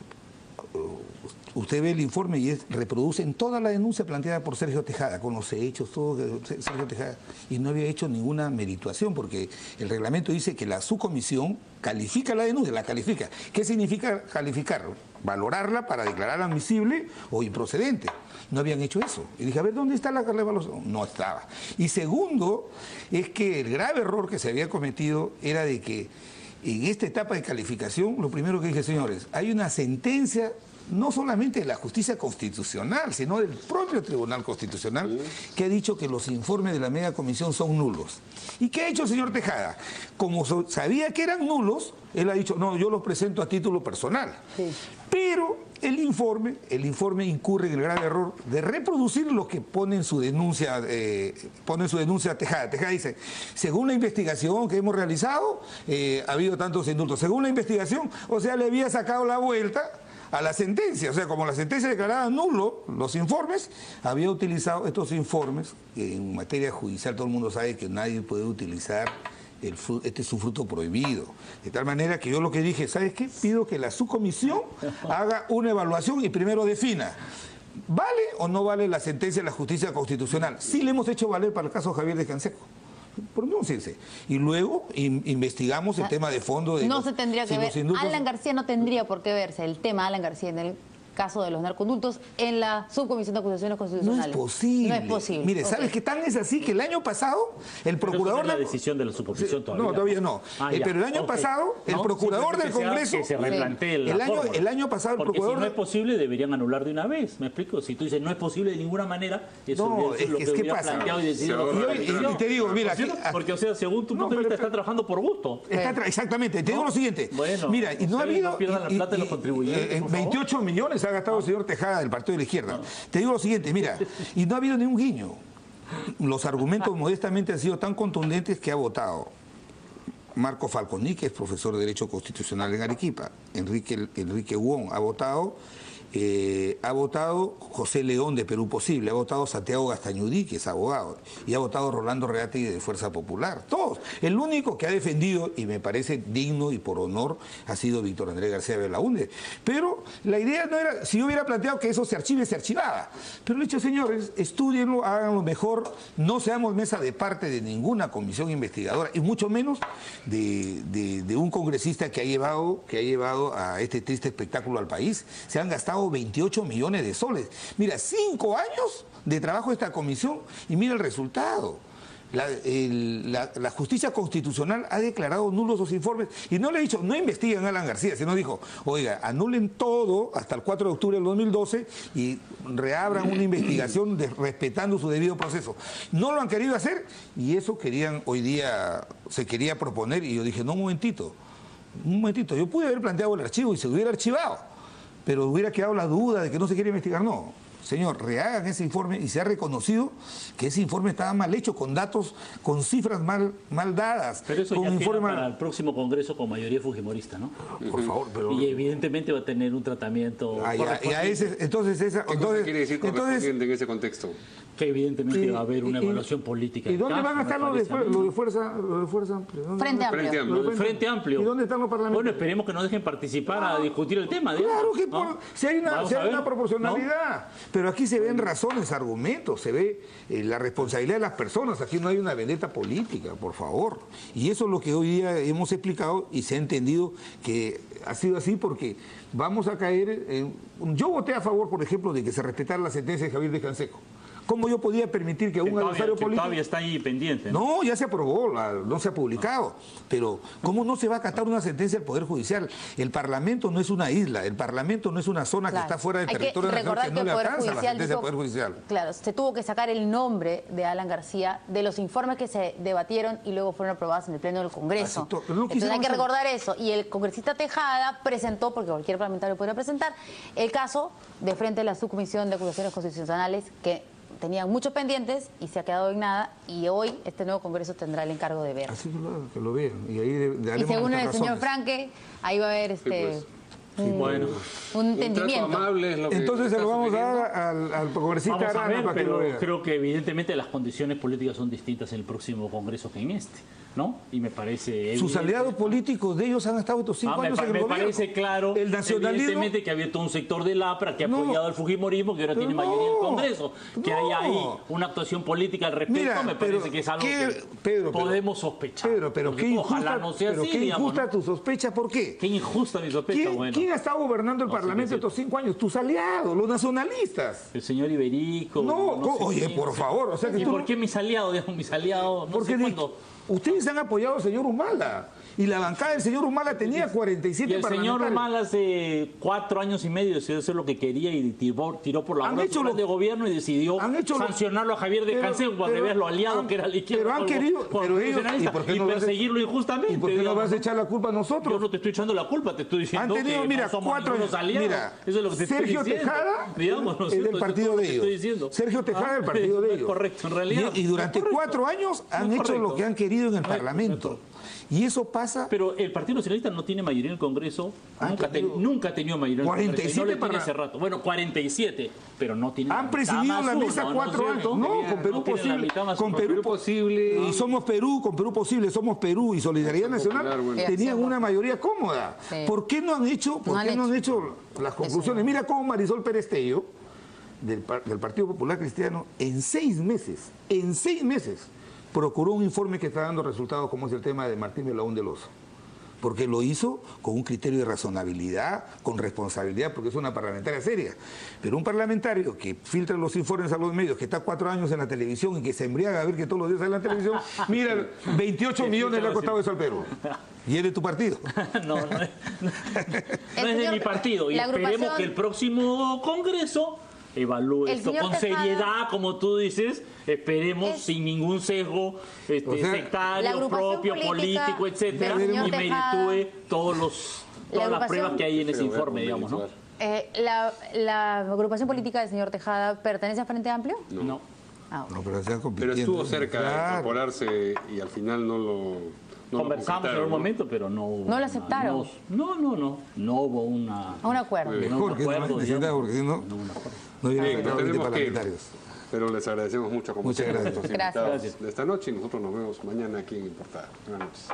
usted ve el informe y reproducen toda la denuncia planteada por Sergio Tejada, con los hechos, todo Sergio Tejada, y no había hecho ninguna merituación, porque el reglamento dice que la subcomisión califica la denuncia, la califica. ¿Qué significa calificar? Valorarla para declararla admisible o improcedente. No habían hecho eso. Y dije, a ver, ¿dónde está la evaluación? No estaba. Y segundo, es que el grave error que se había cometido era de que en esta etapa de calificación, lo primero que dije, señores, hay una sentencia no solamente de la justicia constitucional, sino del propio Tribunal Constitucional, que ha dicho que los informes de la mega comisión son nulos. ¿Y qué ha hecho el señor Tejada? Como sabía que eran nulos, él ha dicho, no, yo los presento a título personal. Sí. Pero el informe incurre en el grave error de reproducir lo que pone en su denuncia, Tejada. Tejada dice, según la investigación que hemos realizado, ha habido tantos indultos. Según la investigación, o sea, le había sacado la vuelta a la sentencia, o sea, como la sentencia declaraba nulo los informes, había utilizado estos informes, que en materia judicial todo el mundo sabe que nadie puede utilizar, este es un fruto prohibido. De tal manera que yo lo que dije, ¿sabes qué? Pido que la subcomisión haga una evaluación y primero defina, ¿vale o no vale la sentencia de la justicia constitucional? Sí le hemos hecho valer para el caso Javier de Canseco. Pronúnciense. Y luego investigamos el tema de fondo de no se tendría que ver. Alan García no tendría por qué verse el tema Alan García en el caso de los narcoindultos en la Subcomisión de Acusaciones Constitucionales. No es posible. No es posible. Mire, ¿sabes qué tan es así? Que el año pasado el procurador... Pero no es la decisión de la Subcomisión todavía. No, todavía no. Pero el año pasado el procurador del Congreso... Que se replantee el año pasado el procurador... Si no es posible, deberían anular de una vez. ¿Me explico? Si tú dices no es posible de ninguna manera, eso no, es lo que hubiera planteado y decidido. Y te digo, mira... Porque, o sea, según tu punto de vista, está trabajando por gusto. Exactamente. Te digo lo siguiente. Bueno, mira, y no ha habido... No pierdan la plata de los contribuyentes. 28 millones ha gastado el señor Tejada del Partido de la Izquierda. Te digo lo siguiente, mira, y no ha habido ni un guiño. Los argumentos modestamente han sido tan contundentes que ha votado Marco Falconi, que es profesor de Derecho Constitucional en Arequipa, Enrique Wong ha votado José León de Perú Posible, ha votado Santiago Gastañudí, que es abogado, y ha votado Rolando Reati de Fuerza Popular. Todos. El único que ha defendido, y me parece digno y por honor, ha sido Víctor Andrés García Belaúnde. Pero la idea no era, si yo hubiera planteado que eso se archive, se archivaba. Pero le he dicho, señores, estudienlo, háganlo mejor, no seamos mesa de parte de ninguna comisión investigadora, y mucho menos de un congresista que ha llevado a este triste espectáculo al país. Se han gastado 28 millones de soles. Mira, 5 años de trabajo de esta comisión y mira el resultado. La justicia constitucional ha declarado nulos los informes y no le ha dicho, no investiguen a Alan García, sino dijo, oiga, anulen todo hasta el 4 de octubre del 2012 y reabran una investigación respetando su debido proceso. No lo han querido hacer y eso hoy día se quería proponer y yo dije, no, un momentito, yo pude haber planteado el archivo y se hubiera archivado. Pero hubiera quedado la duda de que no se quiere investigar. No, señor, rehagan ese informe y se ha reconocido que ese informe estaba mal hecho, con datos, con cifras mal dadas. Pero eso con ya un informe para el próximo Congreso con mayoría fujimorista, ¿no? Por favor, pero... Y evidentemente va a tener un tratamiento... Entonces ¿qué quiere decir correspondiente en ese contexto? Que evidentemente va a haber una evaluación política. ¿Y dónde van a estar los de Fuerza Amplia? Frente Amplio. ¿Y dónde están los parlamentarios? Bueno, esperemos que nos dejen participar a discutir el tema. Claro que si hay una proporcionalidad. ¿No? Pero aquí se ven razones, argumentos, se ve la responsabilidad de las personas. Aquí no hay una vendetta política, por favor. Y eso es lo que hoy día hemos explicado y se ha entendido que ha sido así porque vamos a caer en... Yo voté a favor, por ejemplo, de que se respetara la sentencia de Javier de Canseco. ¿Cómo yo podía permitir que un adversario político... Todavía está ahí pendiente. No, ya se aprobó, no se ha publicado. Pero ¿cómo no se va a acatar una sentencia del Poder Judicial? El Parlamento no es una isla, el Parlamento no es una zona que está fuera del territorio nacional, que no le alcanza la sentencia del Poder Judicial. Claro, se tuvo que sacar el nombre de Alan García de los informes que se debatieron y luego fueron aprobados en el Pleno del Congreso. Entonces hay que recordar eso. Y el congresista Tejada presentó, porque cualquier parlamentario podría presentar, el caso de frente a la Subcomisión de Acusaciones Constitucionales que tenían muchos pendientes y se ha quedado en nada, y hoy este nuevo Congreso tendrá el encargo de ver. Así que lo vean. Y según el señor Franque, ahí va a haber un entendimiento. Amable es lo que entonces se lo vamos a dar al congresista Arana para que lo vea. Creo que evidentemente las condiciones políticas son distintas en el próximo Congreso que en este, ¿no? Y me parece... Sus aliados políticos de ellos han estado estos 5 años en el gobierno. Me parece claro, el nacionalismo, evidentemente, que ha abierto un sector del APRA que ha apoyado al fujimorismo, que ahora tiene mayoría en el Congreso. Que haya ahí una actuación política al respecto, me parece que es algo que podemos sospechar. Pero qué ojalá no sea así, qué injusta tu sospecha, ¿por qué? Qué injusta mi sospecha, ¿Quién ha estado gobernando el Parlamento estos 5 años? Tus aliados, los nacionalistas. El señor Iberico. Oye, por favor. O sea que ¿Y por qué mis aliados? Mis aliados, no sé cuándo. Ustedes han apoyado al señor Humala. Y la bancada del señor Humala tenía 47 parlamentarios. Y el señor Humala hace 4 años y medio decidió hacer lo que quería y tiró por la borda su plan de gobierno y decidió sancionarlo a Javier de Cancén cuando veas lo aliado que era la izquierda. Pero han querido, y perseguirlo injustamente. ¿Y por qué no vas a echar la culpa a nosotros? Yo no te estoy echando la culpa, te estoy diciendo han tenido, que mira, no somos ningunos aliados. Mira, eso es lo que te Sergio estoy diciendo. Tejada Digamos, es del partido de ellos. Sergio Tejada del partido de ellos. Correcto, en realidad. Y durante 4 años han hecho lo que han querido en el Parlamento. Y eso pasa... Pero el Partido Nacionalista no tiene mayoría en el Congreso. Nunca ha tenido mayoría en el Congreso. 47 no le tiene hace rato. Bueno, 47, pero no tiene... Han presidido la mesa 4 años. No, con Perú Posible. Con Perú Posible. Y Somos Perú, con Perú Posible, Somos Perú y Solidaridad Nacional tenían una mayoría cómoda. ¿Por qué no han hecho las conclusiones? Mira cómo Marisol Pérez Tello, del Partido Popular Cristiano, en 6 meses, procuró un informe que está dando resultados, como es el tema de Martín Belaúnde del Oso. Porque lo hizo con un criterio de razonabilidad, con responsabilidad, porque es una parlamentaria seria. Pero un parlamentario que filtra los informes a los medios, que está 4 años en la televisión y que se embriaga a ver que todos los días sale en la televisión, mira, 28 millones le ha costado eso al Perú. ¿Y es de tu partido? No es de mi partido. Y esperemos que el próximo Congreso evalúe esto con seriedad, como tú dices, esperemos sin ningún sesgo sectario, propio, político, etcétera, y meritúe todas las pruebas que hay en ese informe, digamos, ¿no? ¿La agrupación política del señor Tejada pertenece a Frente Amplio? No. Pero estuvo cerca de incorporarse y al final no lo... Conversamos en un momento, pero no hubo... ¿No lo aceptaron? No hubo un acuerdo. Mejor que no necesitaba, porque si no hubiera quedado 20 parlamentarios. Pero les agradecemos mucho como muchas gracias. Gracias. De esta noche y nosotros nos vemos mañana aquí en Importada. Buenas noches.